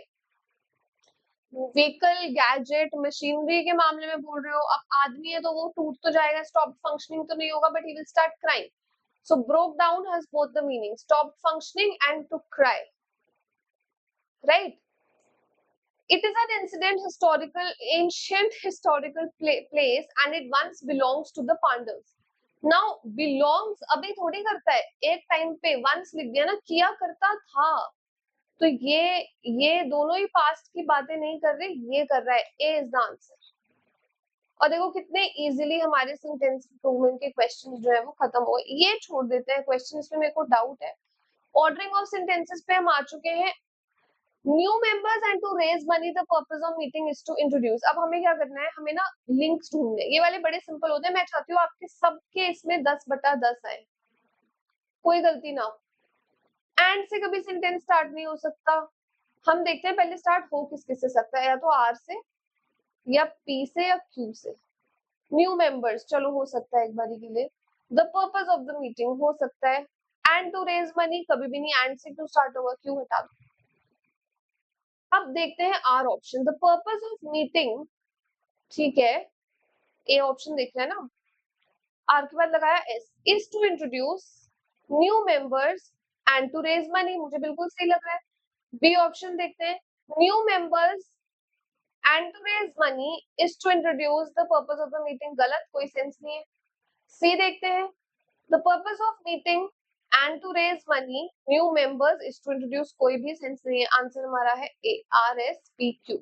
व्हीकल, गैजेट, मशीनरी के मामले में बोल रहे हो, अब आदमी है तो वो टूट तो जाएगा, स्टॉप फंक्शनिंग तो नहीं होगा, but he will start crying. So broke down has both the meaning, stop functioning and to cry, right. It is an ancient historical place, and it once belongs to the Pandavas. Now belongs अभी थोड़ी करता है, एक टाइम पे once लिख दिया ना, किया करता था, तो ये दोनों ही पास्ट की बातें नहीं कर रहे, ये कर रहा है, ए इज द आंसर। और देखो कितने इजीली हमारे सेंटेंस इंप्रूवमेंट के क्वेश्चंस जो है वो खत्म हो गए। ये छोड़ देते हैं क्वेश्चंस में, मेरे को डाउट है ऑर्डरिंग ऑफ सेंटेंसेस पे हम आ चुके हैं। New members and to raise money the purpose of meeting is to introduce. अब हमें क्या करना है, हमें ना लिंक्स ढूंढने, ये वाले बड़े सिंपल होते हैं। मैं चाहती हूँ आपके सबके इसमें 10/10 आए, कोई गलती ना हो। एंड से कभी सेंटेंस स्टार्ट नहीं हो सकता। हम देखते हैं पहले स्टार्ट हो किसके से सकता है, या तो आर से या पी से या क्यू से। न्यू मेंबर्स चलो हो सकता है एक बारी के लिए। The purpose of the meeting हो सकता है। एंड टू रेज मनी कभी भी नहीं, एंड से क्यों स्टार्ट होगा, क्यों हटा दो। अब देखते हैं R option, the purpose of meeting, ठीक है, ए ऑप्शन देख रहे हैं ना। आर के बाद लगाया S, is to introduce new members and to raise money, मुझे बिल्कुल सही लग रहा है। बी ऑप्शन देखते हैं, new members and to raise money is to introduce the purpose of the meeting, गलत, कोई सेंस नहीं है। सी देखते हैं, the purpose of meeting and to raise money new members is to introduce, कोई भी सेंस नहीं है। आंसर हमारा है A, R S P Q.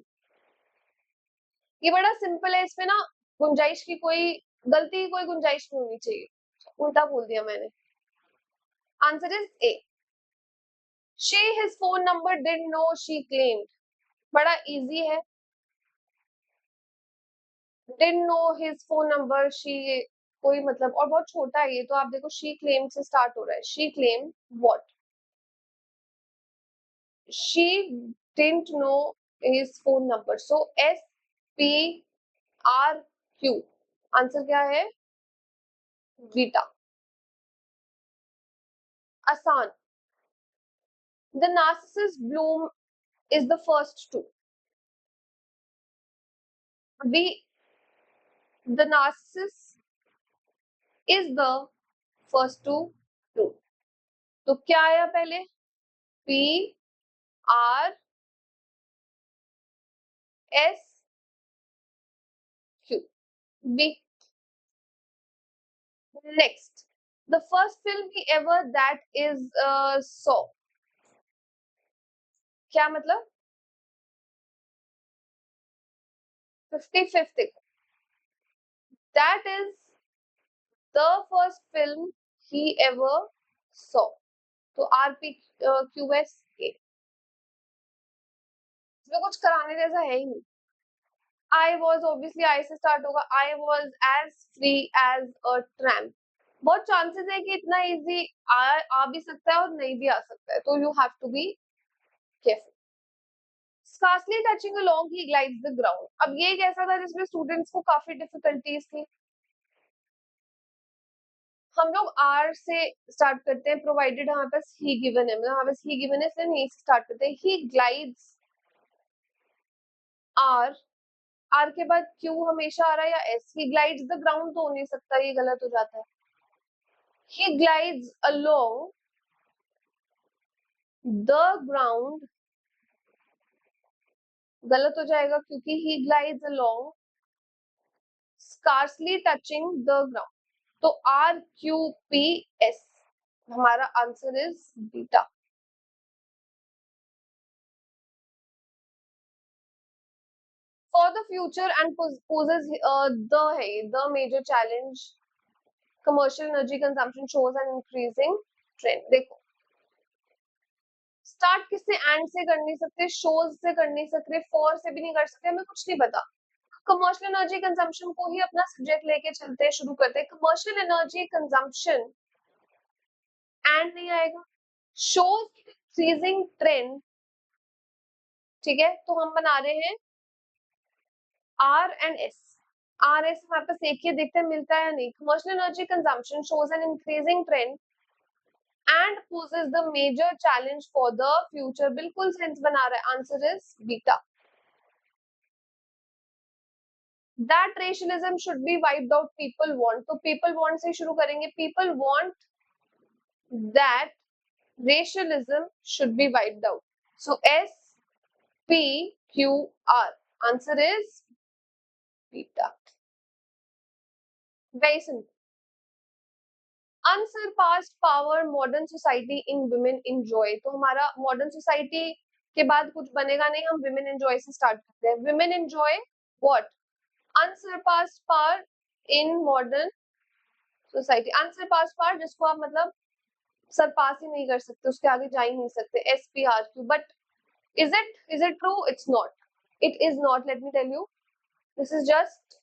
ये बड़ा सिंपल है, इसमें ना गुंजाइश की कोई, गलती की कोई गुंजाइश नहीं होनी चाहिए। उल्टा बोल दिया मैंने। Answer is A. She his phone number didn't know she claimed, बड़ा इजी है। Didn't know his phone number, she कोई मतलब, और बहुत छोटा है ये तो। आप देखो शी क्लेम से स्टार्ट हो रहा है, she claim what, she didn't know his phone number. So S P R Q, answer क्या है, बीटा। आसान। The Narcissus Bloom is the first to be, the narcissus is the first to do। तो क्या आया पहले, P R S Q, B। Next, the first film he ever that is saw, क्या मतलब, 55th, that is the first film he ever saw। तो R P Q S A, इसमें कुछ कराने जैसा है ही नहीं। I was obviously I से स्टार्ट होगा, I was as free as a tramp। बहुत चांसेस है कि इतना इजी आ भी सकता है और नहीं भी आ सकता है, तो you have to be careful. Scarcely touching along he glides the ground, अब ये एक ऐसा था जिसमें स्टूडेंट्स को काफी डिफिकल्टीज थी। हम लोग आर से स्टार्ट करते हैं, प्रोवाइडेड हमारे पास ही गिवन है, मतलब हमारे पास ही गिवन है, इसलिए नहीं से स्टार्ट करते हैं। ही ग्लाइड्स आर, आर के बाद क्यू हमेशा आ रहा है या S, he glides the ground तो हो नहीं सकता, ये गलत हो जाता है। He glides along the ground, गलत हो जाएगा क्योंकि he glides along scarcely touching the ground। तो R Q P S, हमारा answer is beta. For the future and poses the है the major challenge, commercial energy consumption shows an increasing trend। देखो स्टार्ट किससे, एंड से कर नहीं सकते, शोज से कर नहीं सकते, फॉर से भी नहीं कर सकते, हमें कुछ नहीं पता। कमर्शियल एनर्जी कंजम्पशन को ही अपना सब्जेक्ट लेके चलते हैं, शुरू करते हैं। कमर्शियल एनर्जी कंजम्पशन एंड नहीं आएगा, शोज इंक्रीजिंग ट्रेंड, ठीक है, तो हम बना रहे हैं R and S. R S हमारे पास एक ही, देखते हैं मिलता है या नहीं। Commercial energy consumption shows an increasing trend and poses the major challenge for the future, बिल्कुल सेंस बना रहा है। Answer is beta. That racialism should be wiped out, people want, तो people want से शुरू करेंगे। people want that racialism should be wiped out, so S P Q R, answer is beta। very simple। unsurpassed power modern society in women enjoy, तो हमारा modern society के बाद कुछ बनेगा नहीं, हम women enjoy से start करते हैं। women enjoy what, unsurpassed power in modern society. Unsurpassed power जिसको आप मतलब सरपास ही नहीं कर सकते, उसके आगे जा ही नहीं सकते, SPRQ. But is it true? It's not. It is not. Let me tell you. This is just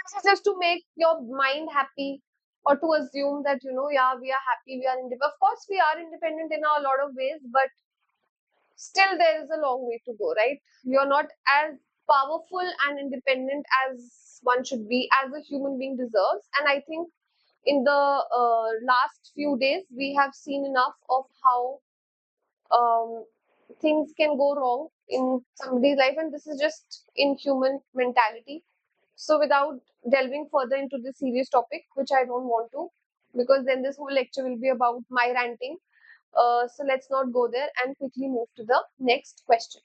this is just to make your mind happy, or to assume that, yeah, we are happy, we are independent. Of course, we are independent in a lot of ways, but still there is a long way to go, right? We are not as powerful and independent as one should be, as a human being deserves. And I think in the last few days, we have seen enough of how um, things can go wrong in somebody's life, and this is just inhuman mentality. So, without delving further into this serious topic, which I don't want to, because then this whole lecture will be about my ranting. So, let's not go there and quickly move to the next question.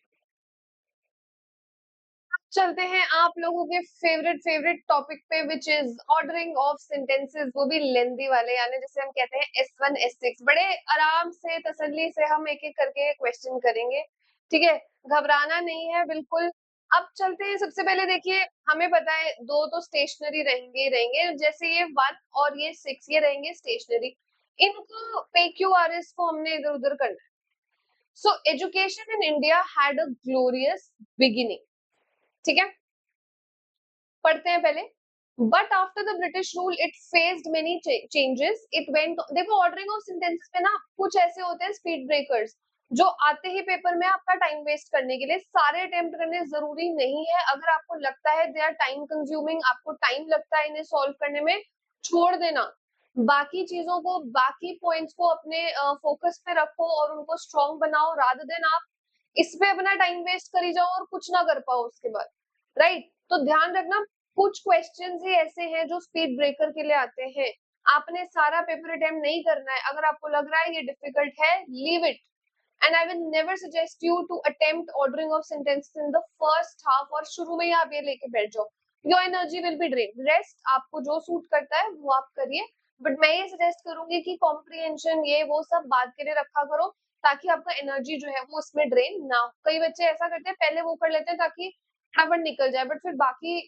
चलते हैं आप लोगों के फेवरेट टॉपिक पे, which is ordering of sentences, वो भी लेंदी वाले, यानी जिसे हम कहते हैं S1 S6। बड़े आराम से तसल्ली से हम एक एक करके क्वेश्चन करेंगे, ठीक है, घबराना नहीं है बिल्कुल। अब चलते हैं, सबसे पहले देखिए, हमें पता है दो तो स्टेशनरी रहेंगे, जैसे ये 1 और ये 6, ये रहेंगे स्टेशनरी। इनको PQRS को हमने इधर उधर करना है। So education in India had a glorious beginning, ठीक है, पढ़ते हैं पहले। But after the British rule it faced many changes, it went, देखो ऑर्डरिंग ऑफ सेंटेंसेस में ना कुछ ऐसे होते हैं स्पीड ब्रेकर्स, जो आते ही पेपर में आपका टाइम वेस्ट करने के लिए, सारे अटेम्प्ट करने जरूरी नहीं है। अगर आपको लगता है दे आर टाइम कंज्यूमिंग, आपको टाइम लगता है इन्हें सॉल्व करने में, छोड़ देना। बाकी चीजों को, बाकी पॉइंट्स को अपने फोकस पे रखो और उनको स्ट्रॉन्ग बनाओ, रादर देन आप इस पे अपना टाइम वेस्ट करी जाओ और कुछ ना कर पाओ उसके बाद, राइट? तो ध्यान रखना, कुछ क्वेश्चंस ही ऐसे हैं जो स्पीड ब्रेकर के लिए आते हैं। आपने सारा पेपर अटेम्प्ट नहीं करना है। अगर आपको लग रहा है ये डिफिकल्ट है, leave it, and I will never suggest you to attempt ordering of sentences in the first half, और शुरू में ही आप ये लेके बैठ जाओ, your energy will be drain. Rest आपको जो सूट करता है वो आप करिए, बट मैं ये सजेस्ट करूंगी कि कॉम्प्रिहेंशन ये वो सब बाद के लिए रखा करो, ताकि आपका एनर्जी जो है वो उसमें ड्रेन ना हो। कई बच्चे ऐसा करते हैं, पहले वो कर लेते हैं ताकि फटाफट निकल जाए, बट फिर बाकी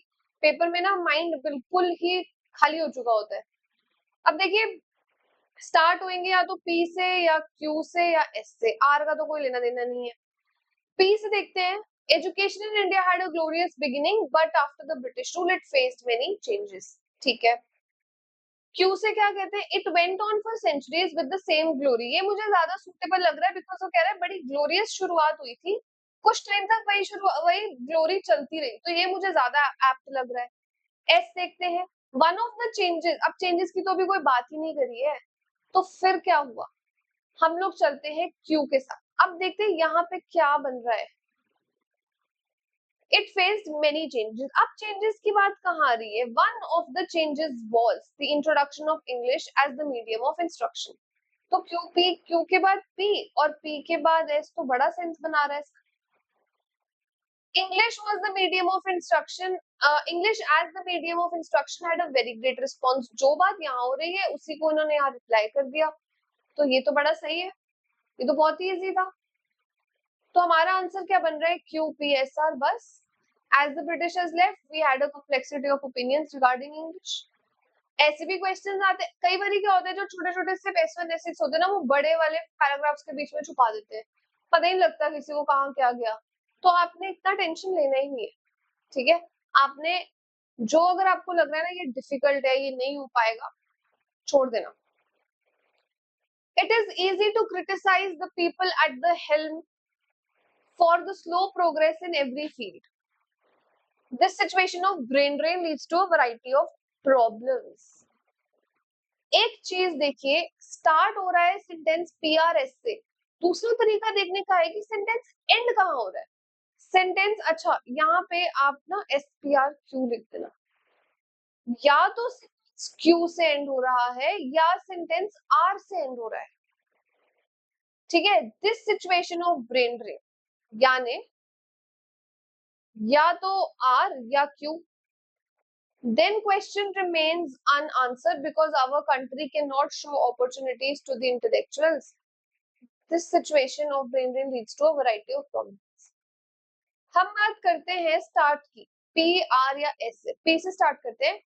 पेपर में ना माइंड बिल्कुल ही खाली हो चुका होता है। अब देखिए, स्टार्ट होंगे या तो पी से या क्यू से या एस से, आर का तो कोई लेना देना नहीं है। पी से देखते हैं, education in India had a glorious beginning but after the British rule it faced many changes, ठीक है। क्यू से क्या कहते हैं, it went on for centuries with the same glory, ये मुझे ज्यादा सुटेबल लग रहा है, बिकॉज वो कह रहा है बड़ी ग्लोरियस शुरुआत हुई थी, कुछ टाइम तक वही ग्लोरी चलती रही, तो ये मुझे ज्यादा एप्ट लग रहा है। एस देखते हैं, वन ऑफ द चेंजेस, अब चेंजेस की तो अभी कोई बात ही नहीं करी है, तो फिर क्या हुआ, हम लोग चलते हैं क्यू के साथ। अब देखते हैं यहाँ पे क्या बन रहा है, इट फेस्ड मेनी चेंजेस। अब चेंजेस की बात कहाँ आ रही है, one of the changes was the introduction of English as the medium of instruction. तो क्यू के बाद पी और पी के बाद एस, तो बड़ा सेंस बना रहा है। English was the medium of instruction. English as the medium of instruction had a very great response. जो बात यहाँ हो रही है उसी को उन्होंने यहाँ रिप्लाई कर दिया, तो ये तो बड़ा सही है, ये तो बहुत ही इजी था। तो हमारा आंसर क्या बन रहा है, क्यू पी एस आर, बस। As the British has left, we had a complexity of opinions regarding English. ऐसे भी क्वेश्चंस आते हैं, कई बार क्या होता है, जो छोटे छोटे सिर्फ S1 S6 होते हैं ना, वो बड़े वाले पैराग्राफ्स के बीच में छुपा देते हैं, पता ही नहीं लगता किसी को कहाँ क्या गया। तो आपने इतना टेंशन लेना ही नहीं है, ठीक है। आपने जो, अगर आपको लग रहा है ना ये डिफिकल्ट है, ये नहीं हो पाएगा, छोड़ देना। It is easy to criticize the people at the helm for the slow progress in every field. This situation of brain drain leads to a variety of problems. एक चीज देखिए, स्टार्ट हो रहा है सेंटेंस पीआरएस से, दूसरा तरीका देखने का है कि सेंटेंस एंड कहाँ हो रहा है। सेंटेंस, अच्छा यहाँ पे आप ना एसपीआर क्यू लिख देना, या तो क्यू से एंड हो रहा है या सेंटेंस आर से एंड हो रहा है, ठीक है। This situation of brain drain, यानी या तो आर या Q, then question remains unanswered because our country cannot show opportunities to the intellectuals. This situation of brain drain leads to a variety of problems. हम बात करते हैं स्टार्ट की, पी आर या एस से। पी से स्टार्ट करते हैं,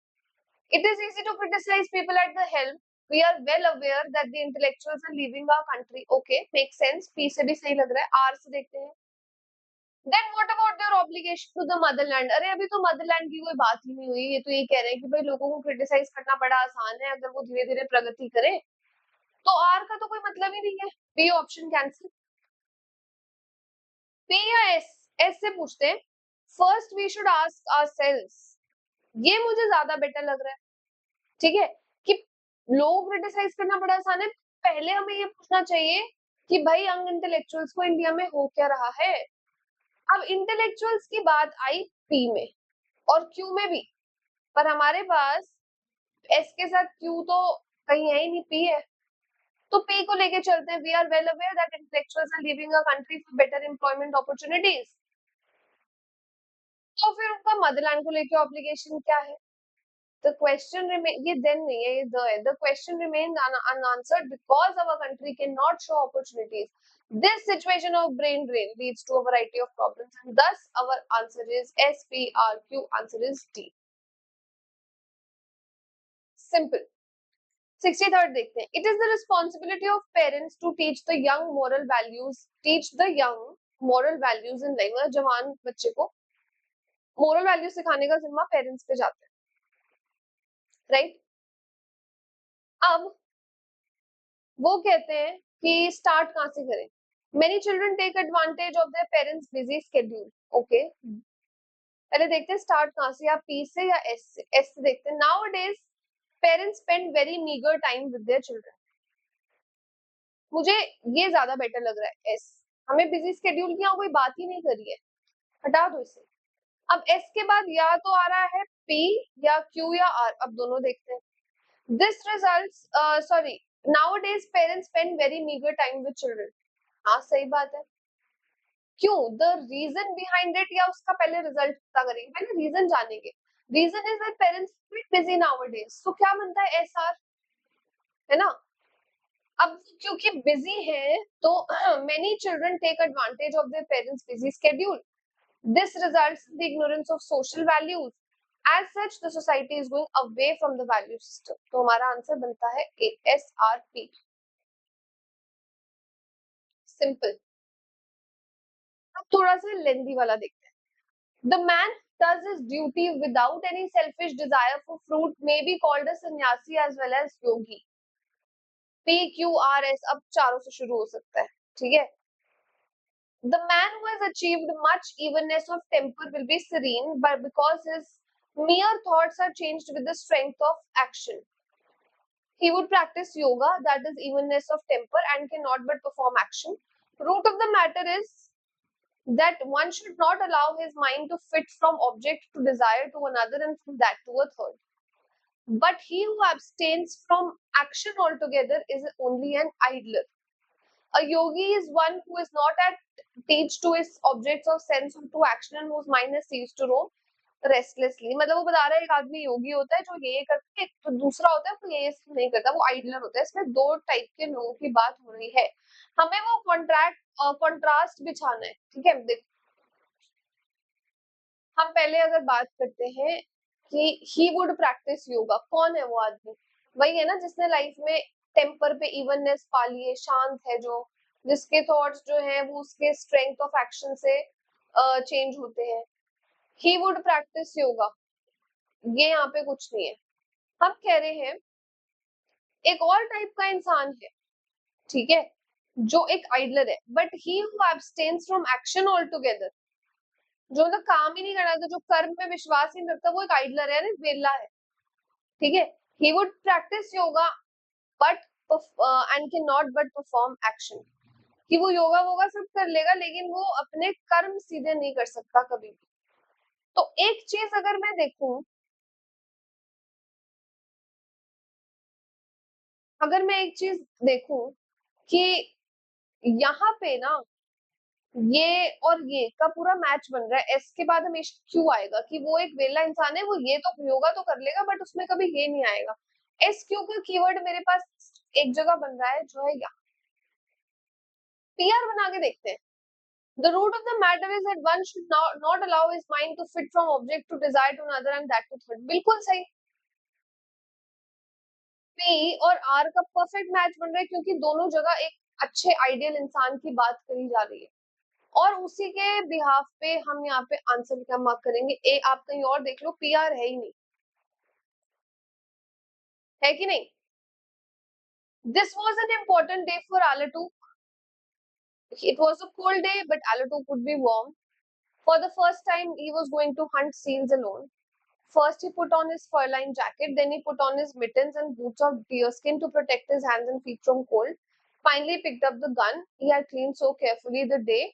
it is easy to criticize people at the helm we are well aware that the intellectuals are leaving our country. Okay, makes sense. P से भी सही लग रहा है. R से देखते हैं. Then what about their obligation to the motherland? अरे अभी तो motherland की कोई बात ही नहीं हुई. ये तो ये कह रहे हैं कि भाई लोगों को criticize करना बड़ा आसान है अगर वो धीरे धीरे प्रगति करे. तो R का तो कोई मतलब ही नहीं है. B option cancel. P या S? S से पूछते हैं. First we should ask ourselves. ये मुझे ज्यादा बेटर लग रहा है. ठीक है कि लोग क्रिटिसाइज करना बड़ा आसान है. पहले हमें ये पूछना चाहिए कि भाई यंग इंटेलेक्चुअल्स को इंडिया में हो क्या रहा है. अब इंटेलेक्चुअल्स की बात आई पी में और क्यू में भी, पर हमारे पास एस के साथ क्यू तो कहीं है ही नहीं, पी है. तो पी को लेके चलते हैं. We are well aware that intellectuals are living a country for better employment opportunities. तो फिर उनका मदरलैंड को लेके ऑब्लिगेशन क्या है? The question remain, ये then नहीं है, ये the question remains unanswered because our country cannot show opportunities. This situation of brain drain leads to a variety of problems, and thus our answer is S, P, R, Q. Answer is D. Simple. 63rd देखते हैं. It is the responsibility of parents to teach the young moral values. Teach the young moral values in life. जवान बच्चे को moral values सिखाने का जिम्मा पेरेंट्स पे जाता है. राइट. अब वो कहते हैं कि स्टार्ट कहां से करें. Many children take advantage of their parents busy schedule. Okay, पहले देखते हैं स्टार्ट कहां से, या पी से या एस से. एस से देखते हैं. Now days parents spend very meagre time with their children. मुझे ये ज्यादा बेटर लग रहा है. एस. हमें बिजी स्केड्यूल की कोई बात ही नहीं करी है, हटा दो इसे. अब एस के बाद या तो आ रहा है पी या क्यू या आर. अब दोनों देखते हैं. This results, sorry, nowadays parents spend very meager time with children. हाँ सही बात है. क्यों? द रीजन बिहाइंड इट, या उसका पहले रिजल्ट पता करेंगे. पहले रीजन जानेंगे. Reason is that parents busy nowadays. तो क्या बनता है? एस आर, है ना. अब क्योंकि बिजी है तो many children take advantage of their parents busy schedule. This results in the ignorance of social values. As such, the society is going away from the value system. तो हमारा आंसर बनता है A, S, R, P. Simple. अब थोड़ा सा लेंदी वाला देखते हैं. The man does his duty without any selfish desire for fruit may be called a sannyasi as well as yogi. P, Q, R, S. अब चारों से शुरू हो सकता है. ठीक है. The man who has achieved much evenness of temper will be serene, but because his mere thoughts are changed with the strength of action. He would practice yoga, that is evenness of temper, and cannot but perform action. Root of the matter is that one should not allow his mind to flit from object to desire to another and from that to a third. But he who abstains from action altogether is only an idler. A yogi is one who is not attached to his objects of sense or to action and whose mind has ceased to roam restlessly. मतलब वो बता रहा है एक आदमी योगी होता है जो ये करता है, तो दूसरा होता है वो ये नहीं करता, वो आइडलर होता है. इसमें दो टाइप के लोगों की बात हो रही है. हमें वो कॉन्ट्रास्ट बिछाना है. ठीक है. देख, हम पहले अगर बात करते हैं कि ही वुड प्रैक्टिस योगा, कौन है वो आदमी? वही है ना जिसने लाइफ में टेम्पर पे इवननेस पा ली है, शांत है, जो जिसके थॉट्स जो है वो उसके स्ट्रेंथ ऑफ एक्शन से चेंज होते हैं. ही वुड प्रैक्टिस योगा, ये यहाँ पे कुछ नहीं है. हम कह रहे हैं एक और टाइप का इंसान है, ठीक है, जो एक आइडलर है. But he who abstains from action all together, जो ना काम ही नहीं करना, तो जो कर्म में विश्वास ही नहीं रखता, वो एक आइडलर है, वेला है. ठीक है. He would practice yoga but and can not but perform action. कि वो योगा वोगा सब कर लेगा लेकिन वो अपने कर्म सीधे नहीं कर सकता कभी भी. तो एक चीज अगर मैं देखूं, अगर मैं एक चीज देखूं कि यहाँ पे ना ये और ये का पूरा मैच बन रहा है. एस के बाद हमेशा क्यू आएगा कि वो एक वेला इंसान है, वो ये तो योगा तो कर लेगा बट उसमें कभी ये नहीं आएगा. एस क्यू का कीवर्ड मेरे पास एक जगह बन रहा है जो है यहाँ. पीआर बना के देखते हैं. The root of the matter is that one should not allow his mind to flit from object to desire to another and that to third. बिल्कुल सही. पी और आर का परफेक्ट मैच बन रहा है क्योंकि दोनों जगह एक अच्छे आइडियल इंसान की बात करी जा रही है और उसी के बिहाफ पे हम यहाँ पे आंसर क्या मार्क करेंगे ए। आप कहीं और देख लो, पी आर है ही नहीं, है कि नहीं। This was an important day for Alatuk. It was a cold day, but Alatuk would be warm. For the first time, he was going to hunt seals alone. First, he put on his fur-lined jacket, then he put on his mittens and boots of deerskin to protect his hands and feet from cold. Finally, he picked up the gun he had cleaned so carefully the day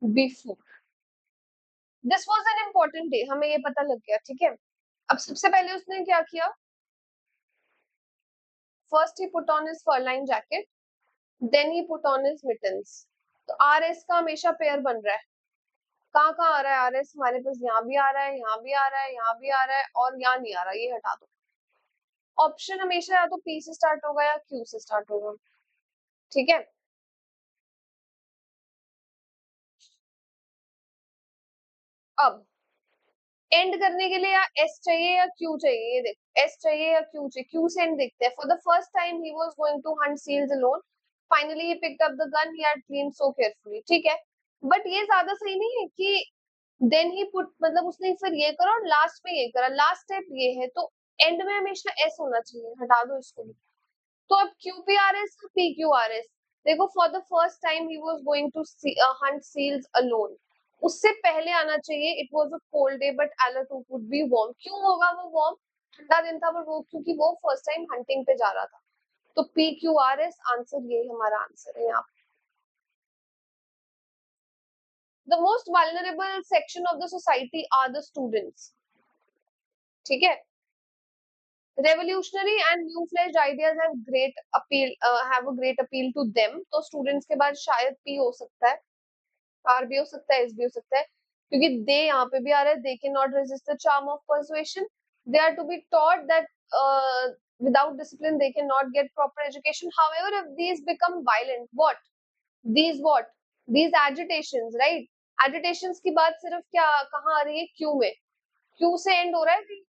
before. This was an important day. हमें ये पता लग गया, ठीक है। अब सबसे पहले उसने क्या किया? First, he put on his fur-lined jacket, then he put on his mittens. तो आर एस का हमेशा पेयर बन रहा है। कहाँ कहाँ आ रहा है आर एस? हमारे पास यहाँ भी आ रहा है, यहाँ भी आ रहा है, यहाँ भी आ रहा है और यहाँ नहीं आ रहा, ये हटा दो। ऑप्शन हमेशा या तो पी से स्टार्ट होगा या क्यू से स्टार्ट होगा, ठीक है। अब एंड करने के लिए या एस चाहिए या क्यू चाहिए, ये देख, एस चाहिए या क्यू चाहिए। क्यू से एंड देखते हैं। For the first time he was going to hunt seals alone, finally he picked up the gun he had cleaned so carefully, ठीक है। बट ये ज्यादा सही नहीं है कि देन ही पुट, मतलब उसने फिर ये करा और लास्ट में ये करा, लास्ट स्टेप ये है, तो एंड में हमेशा एस होना चाहिए, हटा दो इसको भी। तो अब क्यूपीआरएस पीक्यूआरएस, देखो for the first time he was going to hunt seals alone, उससे पहले आना चाहिए it was a cold day but Alatuk would be warm. क्यों होगा वो वार्म? ठंडा दिन था, पर वो क्योंकि वो फर्स्ट टाइम हंटिंग पे जा रहा था। तो पीक्यूआरएस आंसर, यही हमारा आंसर है यहाँ। The most vulnerable section of the society are the students, ठीक है। Revolutionary and new-fledged ideas have a great appeal to them. तो students के बाद शायद P हो सकता है, R भी हो सकता है, S भी हो सकता है, क्योंकि they यहाँ पे भी आ रहा है। They cannot resist the charm of persuasion. They are to be taught that without discipline they cannot get proper education. However, if these become violent, what? These agitations, right? Agitations की बात सिर्फ क्या कहाँ आ रही है? Q में। Q से end हो रहा है,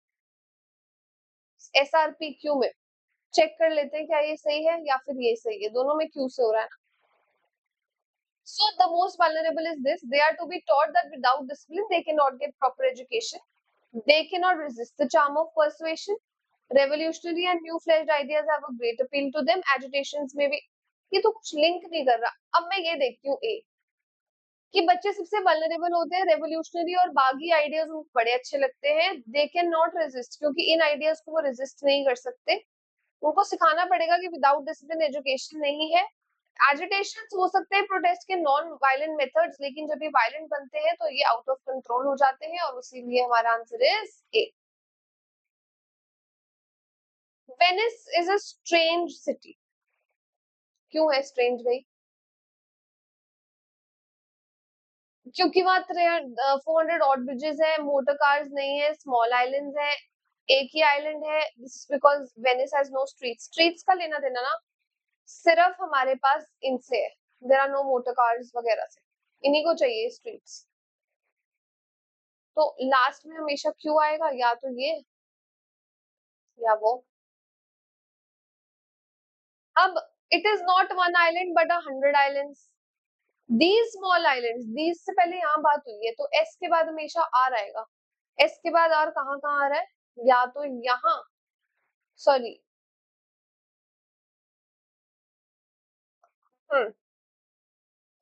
SRP Q में। चेक कर लेते हैं क्या ये सही है या फिर ये सही है, दोनों में क्यू से हो रहा है ना। So the most vulnerable is this: they are to be taught that without discipline they cannot get proper education, they cannot resist the charm of persuasion, revolutionary and new-fledged ideas have a great appeal to them, agitations में भी। ये तो कुछ लिंक नहीं कर रहा। अब मैं ये देखती हूँ ए, कि बच्चे सबसे वल्नरेबल होते हैं, रेवोल्यूशनरी और बागी आइडियाज उनको बड़े अच्छे लगते हैं, दे कैन नॉट रेजिस्ट, क्योंकि इन आइडियाज को वो रेजिस्ट नहीं कर सकते, उनको सिखाना पड़ेगा कि विदाउट डिसिप्लिन एजुकेशन नहीं है। एजिटेशंस हो सकते हैं प्रोटेस्ट के नॉन वायलेंट मेथड्स, लेकिन जब ये वायलेंट बनते हैं तो ये आउट ऑफ कंट्रोल हो जाते हैं और इसीलिए हमारा answer is A. Venice is a strange city. क्यों है स्ट्रेंज भाई? क्योंकि वहां 400 ऑड ब्रिजेस है, मोटर कार्स नहीं है, स्मॉल आइलैंड्स है, एक ही आइलैंड है। This is because Venice has no streets. Streets का लेना देना ना सिर्फ हमारे पास इनसे है, there are no motor cars वगैरह से, इन्हीं को चाहिए स्ट्रीट्स। तो लास्ट में हमेशा क्यों आएगा, या तो ये या वो। अब it is not one island but 100 islands, these small islands, these से पहले यहाँ बात हुई है तो एस के बाद हमेशा आर आएगा। एस के बाद आर कहाँ कहाँ आ रहा है? या तो यहाँ, सॉरी,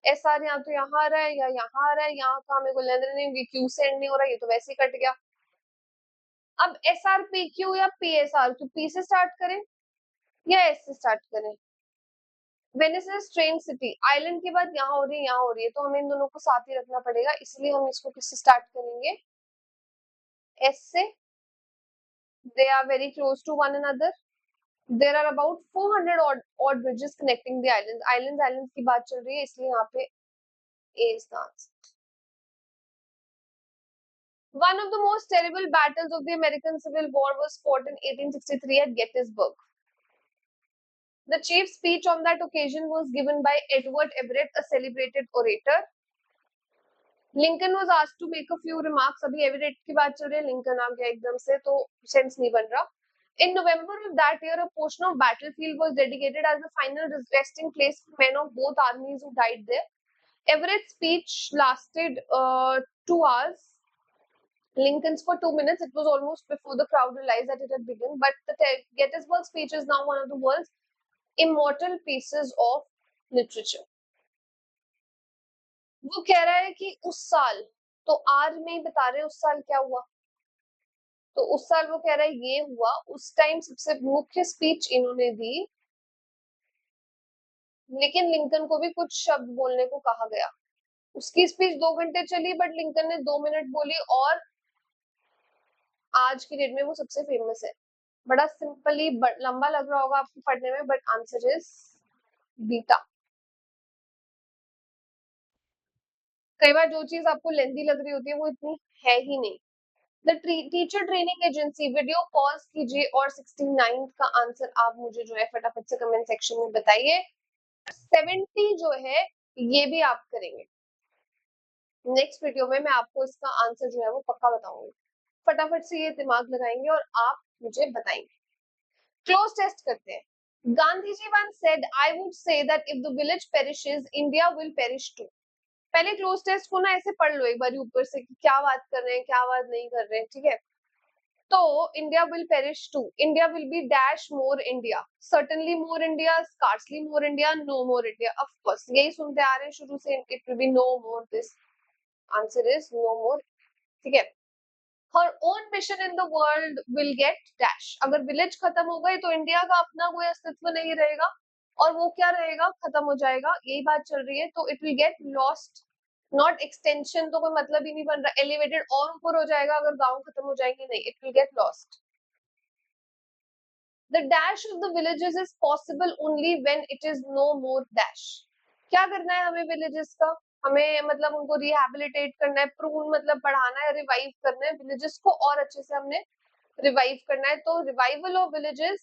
एस आर या तो यहाँ आ रहा है या यहाँ आ रहा है, यहाँ का मेरे को लेना नहीं, क्यू से एंड नहीं हो रहा, ये तो वैसे ही कट गया। अब एस आर पी क्यू या P S R Q, P से स्टार्ट करें या एस से स्टार्ट करें? Venice is strange city, island के बाद यहाँ हो रही है, यहाँ हो रही है, तो हमें इन दोनों को साथ ही रखना पड़ेगा, इसलिए हम इसको किससे स्टार्ट करेंगे? एस से। They are very close to one another, there are about 400 odd bridges connecting the islands. Islands की बात चल रही है, इसलिए यहाँ पे A is the answer. One of the most terrible battles of the American Civil War was fought in 1863 at Gettysburg. The chief speech on that occasion was given by Edward Everett, a celebrated orator. Lincoln was asked to make a few remarks. अभी एवरेट की बात चल रही है, लिंकन आ गया एकदम से, तो सेंस नहीं बन रहा। In November of that year, a portion of battlefield was dedicated as the final resting place for men of both armies who died there. Everett's speech lasted 2 hours. Lincoln's for 2 minutes. It was almost before the crowd realized that it had begun. But the Gettysburg speech is now one of the world's immortal pieces of literature. वो कह रहा है कि उस साल, तो आज में ही बता रहे उस साल क्या हुआ, तो उस साल वो कह रहा है ये हुआ, उस टाइम सबसे मुख्य स्पीच इन्होंने दी, लेकिन लिंकन को भी कुछ शब्द बोलने को कहा गया। उसकी स्पीच 2 घंटे चली, बट लिंकन ने 2 मिनट बोली, और आज की डेट में वो सबसे फेमस है। बड़ा सिंपली लंबा लग रहा होगा आपको पढ़ने में, बट आंसर इज बीटा। कई बार जो चीज आपको लेंथी लग रही होती है वो इतनी है ही नहीं। The teacher training agency, video pause कीजिए और 69 का आंसर आप मुझे जो है फटाफट से कमेंट सेक्शन में बताइए। 70 जो है ये भी आप करेंगे। नेक्स्ट वीडियो में मैं आपको इसका आंसर जो है वो पक्का बताऊंगी। फटाफट से ये दिमाग लगाएंगे और आप मुझे बताएंगे। क्लोज टेस्ट करते हैं। Gandhi ji once said, I would say that if the village perishes, India will perish too. पहले क्लोज टेस्ट को ना ऐसे पढ़ लो एक बार ऊपर से कि क्या बात कर रहे हैं, क्या बात नहीं कर रहे हैं, ठीक है। तो India will perish too, India will be dash more India, certainly more India, scarcely more India, no more India. Of course यही सुनते आ रहे हैं शुरू से, it will be no more this, answer is no more, ठीक है। Her own mission in the world will get dash, अगर विलेज खत्म हो गई तो इंडिया का अपना कोई अस्तित्व नहीं रहेगा, और वो क्या रहेगा, खत्म हो जाएगा, यही बात चल रही है। तो it will get lost, not extension, तो कोई मतलब ही नहीं बन रहा, एलिवेटेड और ऊपर हो जाएगा अगर गांव खत्म हो जाएंगे, नहीं, it will get lost. The dash of the villages is possible only when it is no more dash. क्या करना है हमें villages का, हमें मतलब उनको रिहेबिलिटेट करना है, प्रून मतलब बढ़ाना है, रिवाइव करना है villages को, और अच्छे से हमने रिवाइव करना है। तो revival of villages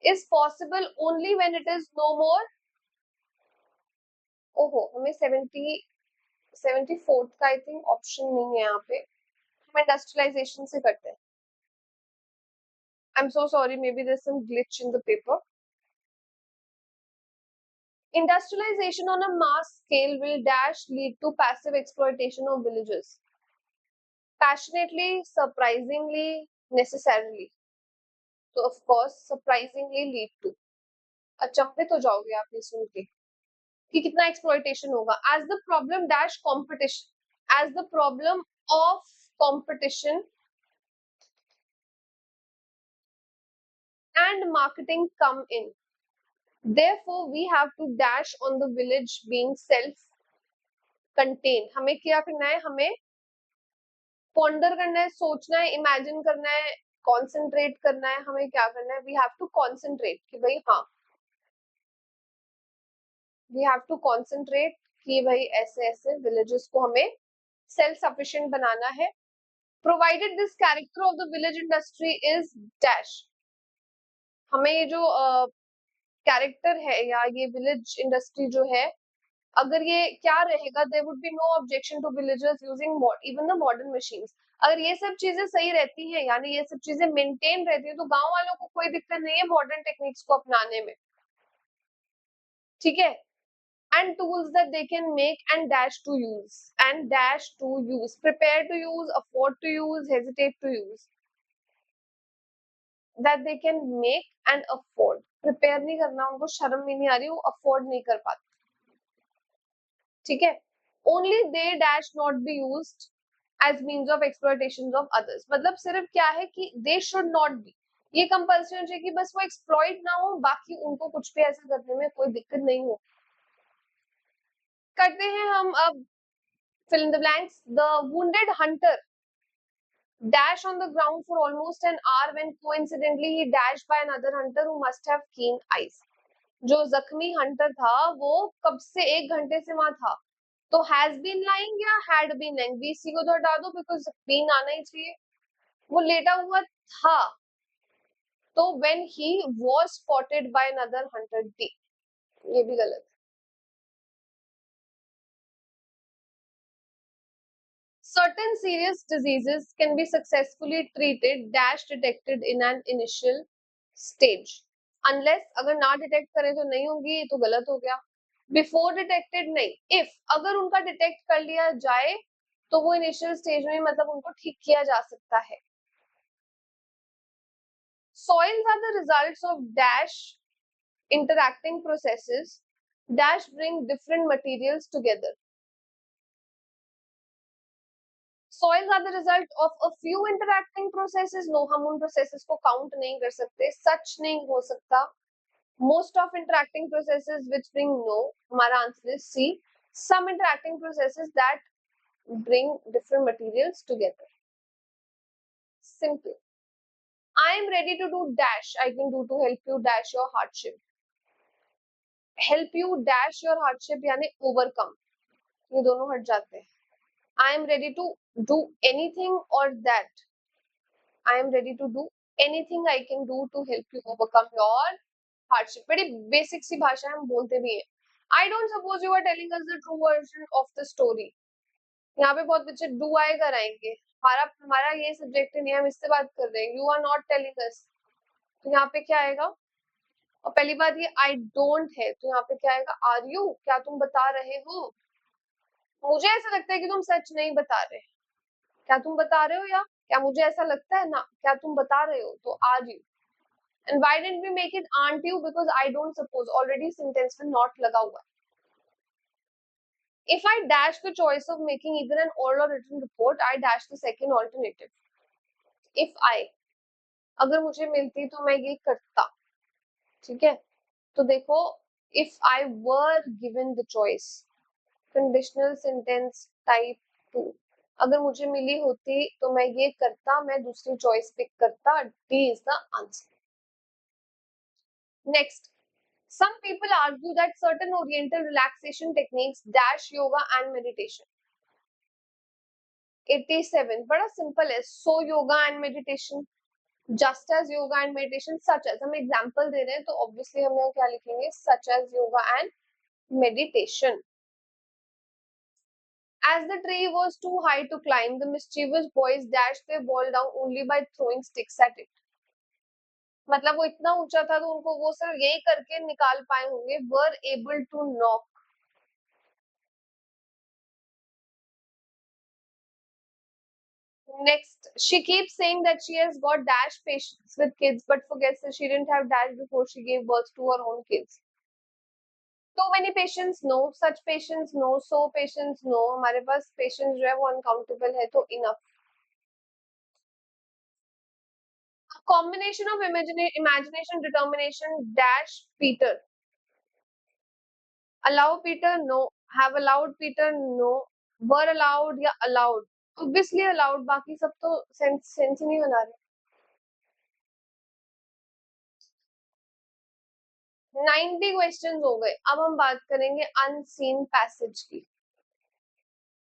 is possible only when it is no more, ओहो हमें 74th का आई थिंक ऑप्शन नहीं है यहाँ पे, हम इंडस्ट्रियलाइजेशन से करते हैं। I'm so sorry, maybe there's some glitch in the paper. Industrialization on a mass scale will dash lead to passive exploitation of villages. Passionately, surprisingly, necessarily. So of course, surprisingly lead to. अचंभित हो जाओगे आप ये सुन के कि कितना exploitation होगा. As the problem dash competition, as the problem of competition and marketing come in, therefore we have to dash on the village being self-contained. हमें क्या करना है, हमें पॉन्डर करना है, सोचना है, इमेजिन करना है, कॉन्सेंट्रेट करना है, हमें क्या करना है, वी हैव टू कॉन्सेंट्रेट कि भाई हाँ, वी हैव टू कॉन्सेंट्रेट कि भाई ऐसे ऐसे विलेजेस को हमें सेल्फ सफिशिएंट बनाना है। Provided this character of the village industry is dash, हमें ये जो कैरेक्टर है या ये विलेज इंडस्ट्री जो है, अगर ये क्या रहेगा, there would be no objection to villagers using even the modern machines. अगर ये सब चीजें सही रहती हैं, यानी ये सब चीजें मेंटेन रहती है, तो गांव वालों को कोई दिक्कत नहीं है मॉडर्न टेक्निक्स को अपनाने में, ठीक है। And tools that they can make and dash to use, and dash to use, prepare to use, afford to use, hesitate to use, that they can make and afford, prepare नहीं करना, उनको शर्म भी नहीं आ रही, वो अफोर्ड नहीं कर पाते, ठीक है। Only they dash not be used as means of exploitation of others, मतलब सिर्फ क्या है कि दे शुड नॉट बी, ये कंपल्सरी है कि बस वो एक्सप्लॉइट ना हो, बाकी उनको कुछ भी ऐसा करने में कोई दिक्कत नहीं हो। करते हैं हम अब fill in the blanks. The wounded hunter dash on the ground for almost an hour when coincidentally he dashed by another hunter who must have keen eyes. जो जख्मी हंटर था वो कब से 1 घंटे से वहां था, तो हैज बीन लाइंग या हैड बीन लाइंग, बीसी को तो हटा दो बिकॉज बीन आना ही चाहिए, वो लेटा हुआ था, तो when he was spotted by another Hunter D, ये भी गलत। Certain serious diseases can be successfully treated dash detected in an initial stage, unless अगर ना डिटेक्ट करें तो नहीं होगी, तो गलत हो गया। बिफोर डिटेक्टेड नहीं, इफ अगर उनका डिटेक्ट कर लिया जाए तो वो इनिशियल स्टेज में मतलब उनको ठीक किया जा सकता है। Soils are the results of dash interacting processes dash bring different materials together. Soils are the result of a few interacting processes. No, हम उन processes को count नहीं कर सकते, सच नहीं हो सकता। Most of interacting processes which bring no, हमारा answer is C. Some interacting processes that bring different materials together. Simple. I am ready to do dash. I can do to help you dash your hardship. Help you dash your hardship यानी overcome. ये दोनों हट जाते हैं. I am ready to do anything or that. I am ready to do anything I can do to help you overcome your hardship. बड़ी basic सी भाषा हम बोलते भी हैं. I don't suppose you are telling us the true version of the story. यहाँ पे बहुत बच्चे do I कराएंगे. हमारा ये सब्जेक्ट नहीं है, हम इससे बात कर रहे हैं. You are not telling us. तो यहाँ पे क्या आएगा? और पहली बात ये I don't है, तो यहाँ पे क्या आएगा? Are you? क्या तुम बता रहे हो? मुझे ऐसा लगता है कि तुम सच नहीं बता रहे. क्या तुम बता रहे हो या क्या मुझे ऐसा लगता है ना? क्या तुम बता रहे हो? तो are you? And why didn't we make it aren't you? Because I don't suppose already sentence में not लगा हुआ. If I dash the choice of making either an oral or written report, I dash the second alternative. If I, अगर मुझे मिलती तो मैं ये करता, ठीक है? तो देखो, if I were given the choice, conditional sentence type 2, अगर मुझे मिली होती तो मैं ये करता, मैं दूसरी choice pick करता. D is the answer. Next, some people argue that certain oriental relaxation techniques dash yoga and meditation. 87, बड़ा simple है. So yoga and meditation, just as yoga and meditation, such as, हम example दे रहे हैं तो obviously हम यहाँ क्या लिखेंगे? Such as yoga and meditation. As the tree was too high to climb, the mischievous boys dashed their ball down only by throwing sticks at it. मतलब वो इतना ऊंचा था तो उनको वो सिर्फ यही करके निकाल पाए होंगे. Were able to knock. Next, she keeps saying that she has got dash patience with kids, but forgets that she didn't have dash before she gave birth to her own kids. Too many patients, no. Such patients, no. So patients, no. हमारे पास patients जो है वो uncountable है, तो enough. A combination of imagination, determination, dash Peter. Allow Peter, no. Have allowed Peter, no. Were allowed या allowed. Obviously allowed. बाकी सब तो sense ही नहीं बना रहे. 90 क्वेश्चंस हो गए. अब हम बात करेंगे अनसीन पैसेज की.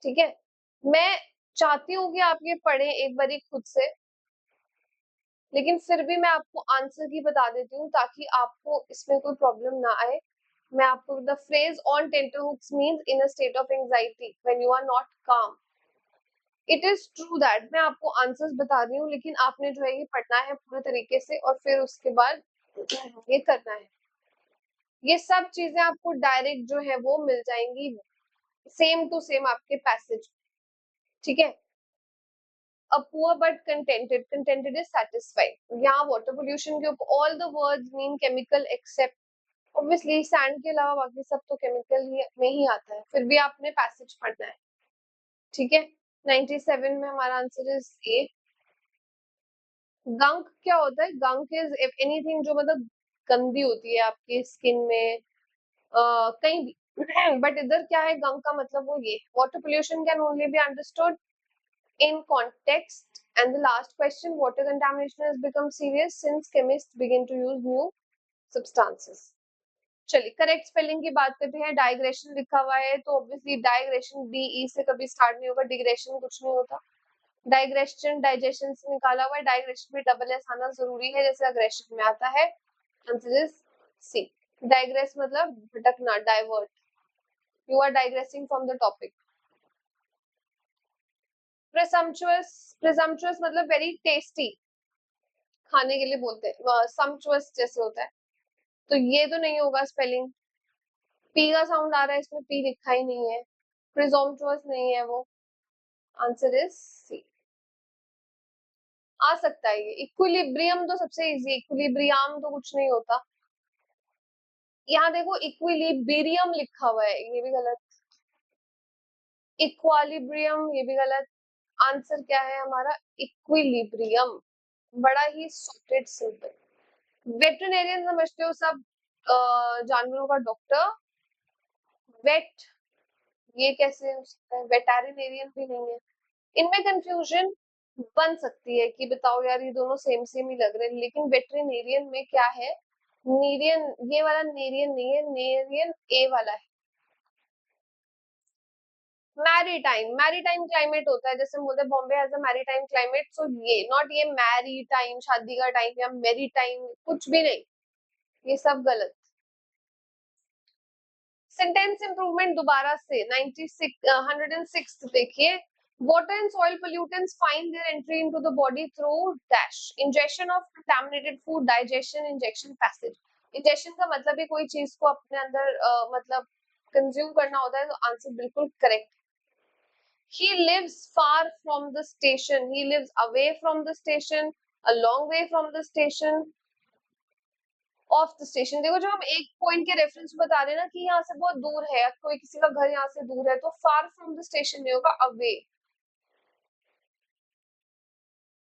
ठीक है, मैं चाहती हूँ कि आप ये पढ़ें एक बारी खुद से, लेकिन फिर भी मैं आपको आंसर की बता देती हूँ ताकि आपको इसमें कोई प्रॉब्लम ना आए. मैं आपको the phrase on tenterhooks means in a state of anxiety when you are not calm. It is true that मैं आपको आंसर्स बता रही हूँ, लेकिन आपने जो है ये पढ़ना है पूरे तरीके से और फिर उसके बाद ये करना है. ये सब चीजें आपको डायरेक्ट जो है वो मिल जाएंगी सेम टू सेम आपके पैसेज. ठीक है. A poor but contented is satisfied. यहाँ water pollution के ऊपर all the words mean chemical except obviously sand के अलावा बाकी सब तो chemical में ही आता है. फिर भी आपने पैसेज पढ़ना है. ठीक है. 97 में हमारा आंसर इज ए. गंक क्या होता है? गंक इज एनीथिंग जो मतलब गंदी होती है आपकी स्किन में कहीं भी. बट इधर क्या है? गंक का मतलब वो ये. Water pollution can only be understood in context. And the last question, water contamination has become serious since chemists begin to use new substances. चलिए करेक्ट स्पेलिंग की बात करते हैं. डाइग्रेशन लिखा हुआ है तो ऑब्वियसली डाइग्रेशन डी ई से कभी स्टार्ट नहीं होगा. डिग्रेशन कुछ नहीं होता. डाइग्रेशन डाइजेशन से निकाला हुआ है. डाइग्रेशन में डबल एस आना जरूरी है जैसे अग्रेशन में आता है. Answer is C. डाइग्रेस मतलब भटकना, divert. You are digressing from the topic. presumptuous मतलब very tasty. खाने के लिए बोलते हैं, सम्पचुअस जैसे होता है, तो ये तो नहीं होगा स्पेलिंग। पी का साउंड आ रहा है इसमें, पी लिखा ही नहीं है, प्रिजोम्पचुअस नहीं है वो। आंसर इज सी। आ सकता है ये। इक्विलिब्रियम तो सबसे इजी, इक्विलिब्रियम तो कुछ नहीं होता। यहाँ देखो इक्विलिब्रियम लिखा हुआ है, ये भी गलत। इक्वालिब्रियम, ये भी गलत। आंसर क्या है हमारा? इक्विलिब्रियम। बड़ा ही सॉर्टेड, सिंपल। वेटरनेरियन समझते हो सब, जानवरों का डॉक्टर। वेट, ये कैसे हो सकता है? वेटरिनेरियन भी नहीं है। इनमें कंफ्यूजन बन सकती है कि बताओ यार ये दोनों सेम सेम ही लग रहे हैं, लेकिन वेटरिनेरियन में क्या है, नीरियन, ये वाला नेरियन नहीं है, नेरियन ए वाला है। मैरीटाइम, मैरीटाइम क्लाइमेट होता है, जैसे हम बोलते हैं Bombay has a maritime climate, so ये नॉट, ये मैरीटाइम शादी का टाइम या मैरीटाइम कुछ भी नहीं, ये सब गलत। सेंटेंस इंप्रूवमेंट दोबारा से 96 106 देखिए। Water and soil pollutants find their entry into the body through dash ingestion of contaminated food, digestion, injection, passage। ingestion का मतलब है कोई चीज को अपने अंदर मतलब कंज्यूम करना होता है, तो आंसर बिल्कुल correct. He lives far from the station, he lives away from the station, a long way from the station, of the station. देखो जब हम एक पॉइंट के रेफरेंस बता रहे हैं ना कि यहाँ से बहुत दूर है, कोई किसी का घर यहाँ से दूर है, तो फार फ्रॉम द स्टेशन नहीं होगा, away.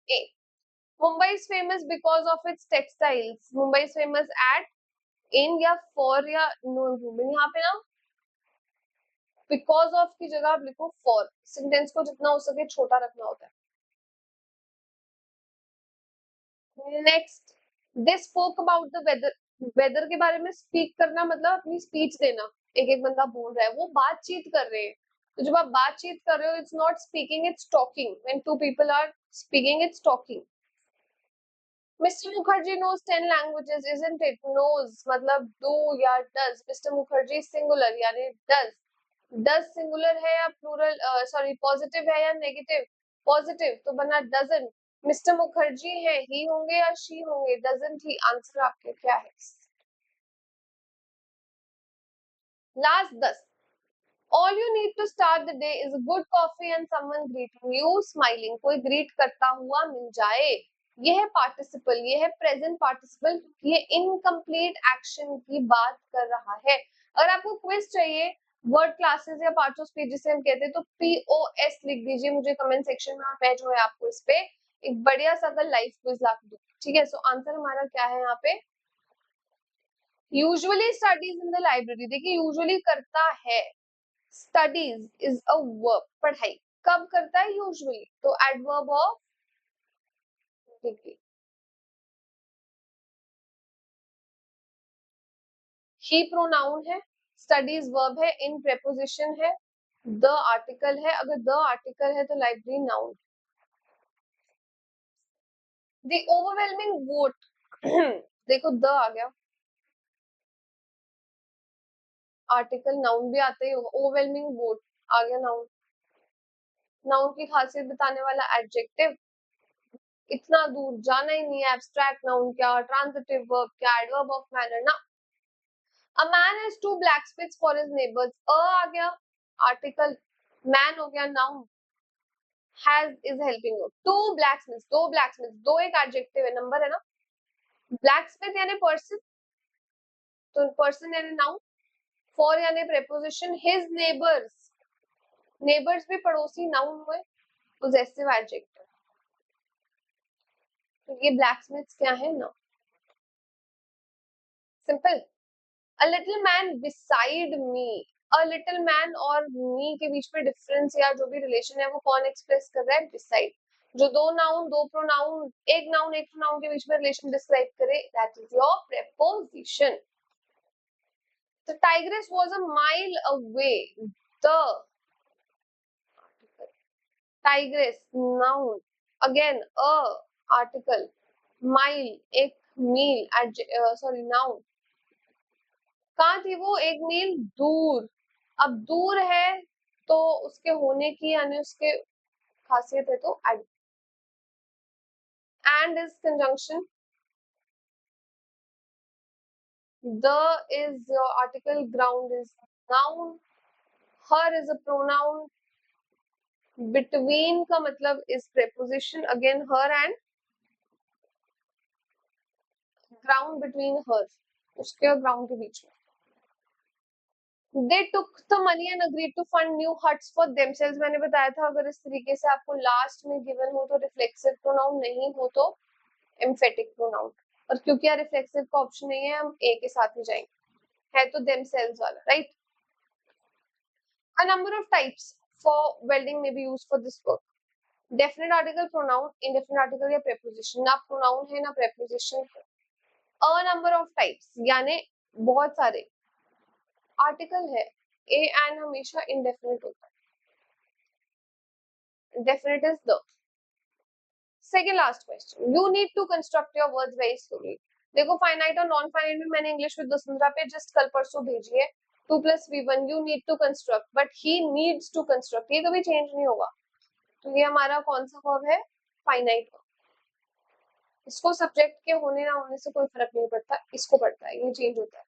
A, Mumbai is famous because of its textiles. Mumbai is famous at, in या फॉर या नो इम्प्रूवमेंट। यहाँ पे ना बिकॉज ऑफ की जगह आप लिखो फॉर, सेंटेंस को जितना हो सके छोटा रखना होता है। Next, they spoke about the weather. Weather के बारे में स्पीक करना मतलब अपनी स्पीच देना। एक एक बंदा बोल रहा है, वो बातचीत कर रहे हैं, तो जब आप बातचीत कर रहे हो, it's not speaking, it's talking. When two people are speaking, it's talking. Mister Mukherjee knows 10 languages, isn't it? knows मतलब do या does। मिस्टर मुखर्जी सिंगुलर यानी does। does सिंगुलर है या प्लूरल, सॉरी पॉजिटिव है या नेगेटिव? पॉजिटिव, तो बना doesn't। मिस्टर मुखर्जी है, ही होंगे या शी होंगे? doesn't he. आंसर आपके क्या है? Last 10। All you need to start the day is a good coffee and someone greeting you smiling। कोई ग्रीट करता हुआ मिल जाए, ये है पार्टिसिपल, ये है प्रेजेंट पार्टिसिपल, ये इनकम्प्लीट एक्शन की बात कर रहा है। अगर आपको क्विज चाहिए, वर्ड क्लासेस या पार्ट्स ऑफ स्पीच जिसे हम कहते हैं, तो POS लिख दीजिए मुझे कमेंट सेक्शन में, मैं जो है आपको इस पे एक बढ़िया सा लाइव क्विज ला दूं। ठीक है, सो आंसर हमारा क्या है यहाँ पे? Usually studies in the library. देखिए यूजुअली करता है, स्टडीज इज अ वर्ब, पढ़ाई कब करता है? यूजुअली, तो adverb of degree. He pronoun है, स्टडीज वर्ब है, इन प्रेपोजिशन है, द आर्टिकल है। अगर द आर्टिकल है तो library noun. The overwhelming vote देखो द आ गया, आर्टिकल नाउन भी आता ही होगा। ओवरवेलमिंग वोट आ गया नाउन, नाउन की खासियत बताने वाला एडजेक्टिव। इतना दूर जाना ही नहीं है, एब्स्ट्रैक्ट नाउन क्या, ट्रांजिटिव वर्ब क्या, एडवर्ब ऑफ मैनर ना। A man has two blacksmiths for his neighbors। आ गया आर्टिकल, मैन हो गया noun, has is helping you। two blacksmiths, दो blacksmiths, दो एक एडजेक्टिव है, नंबर है ना। blacksmith यानी पर्सन, तो पर्सन यानी नाउन, फॉर यानी प्रेपोजिशन, his neighbors, नेबर्स भी पड़ोसी नाउन हुए, पोजेसिव एडजेक्टिव। तो ये ब्लैकस्मिथ्स क्या है ना, simple. A little man beside me। A little man और me के बीच में डिफरेंस या जो भी रिलेशन है वो कौन एक्सप्रेस कर रहा है? beside। जो दो नाउन दो प्रोनाउन, एक नाउन एक प्रोनाउन के बीच में रिलेशन डिस्क्राइब करे, that is your preposition. The tigress was a mile away। The tigress noun, again a article, mile एक मील, सॉरी नाउन। कहाँ थी वो? एक मील दूर। अब दूर है तो उसके होने की यानी उसके खासियत है तो And is conjunction. The is your article, ground is noun, her is a pronoun, between का मतलब is preposition, again her and ground between her, उसके और ground के बीच में. They took the money and agreed to fund new huts for themselves. मैंने बताया था अगर इस तरीके से आपको लास्ट में given हो तो reflexive pronoun, नहीं हो तो emphatic pronoun. और क्योंकि यहाँ reflexive का option नहीं है, हम A के साथ ही जाएंगे. है तो themselves वाला, right? A number of types for welding may be used for this work. Definite article, pronoun, indefinite article या preposition. ना pronoun है ना preposition है. A number of types यानी बहुत सारे. Article है. A and हमेशा indefinite होता है. Definite is the. Second last question. You need to construct your words very slowly. देखो finite और non finite में मैंने English with Vasundhara पे just कल परसों भेजी है. 2 plus V1 you need to construct, but he needs to construct. ये कभी change नहीं होगा. तो ये हमारा कौन सा verb है? Finite verb. इसको सब्जेक्ट के होने ना होने से कोई फर्क नहीं पड़ता, इसको पड़ता है, ये चेंज होता है.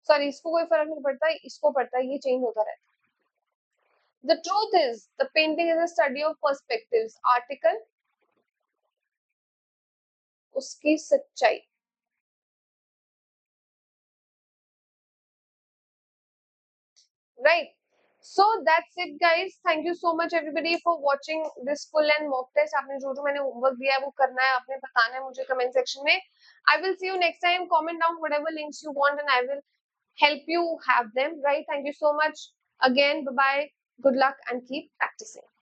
सॉरी, इसको कोई फर्क नहीं पड़ता, इसको पड़ता है, ये चेंज होता रहता है. The truth is, the painting is a study of perspectives. Article, उसकी सच्चाई. Right. So that's it, guys. Thank you so much everybody for watching this full and mock test. आपने जो मैंने homework दिया है वो करना है, आपने बताना है मुझे comment section में. I will see you next time. Comment down whatever links you want and I will help you have them. Right. Thank you so much again. Bye bye. Good luck and keep practicing.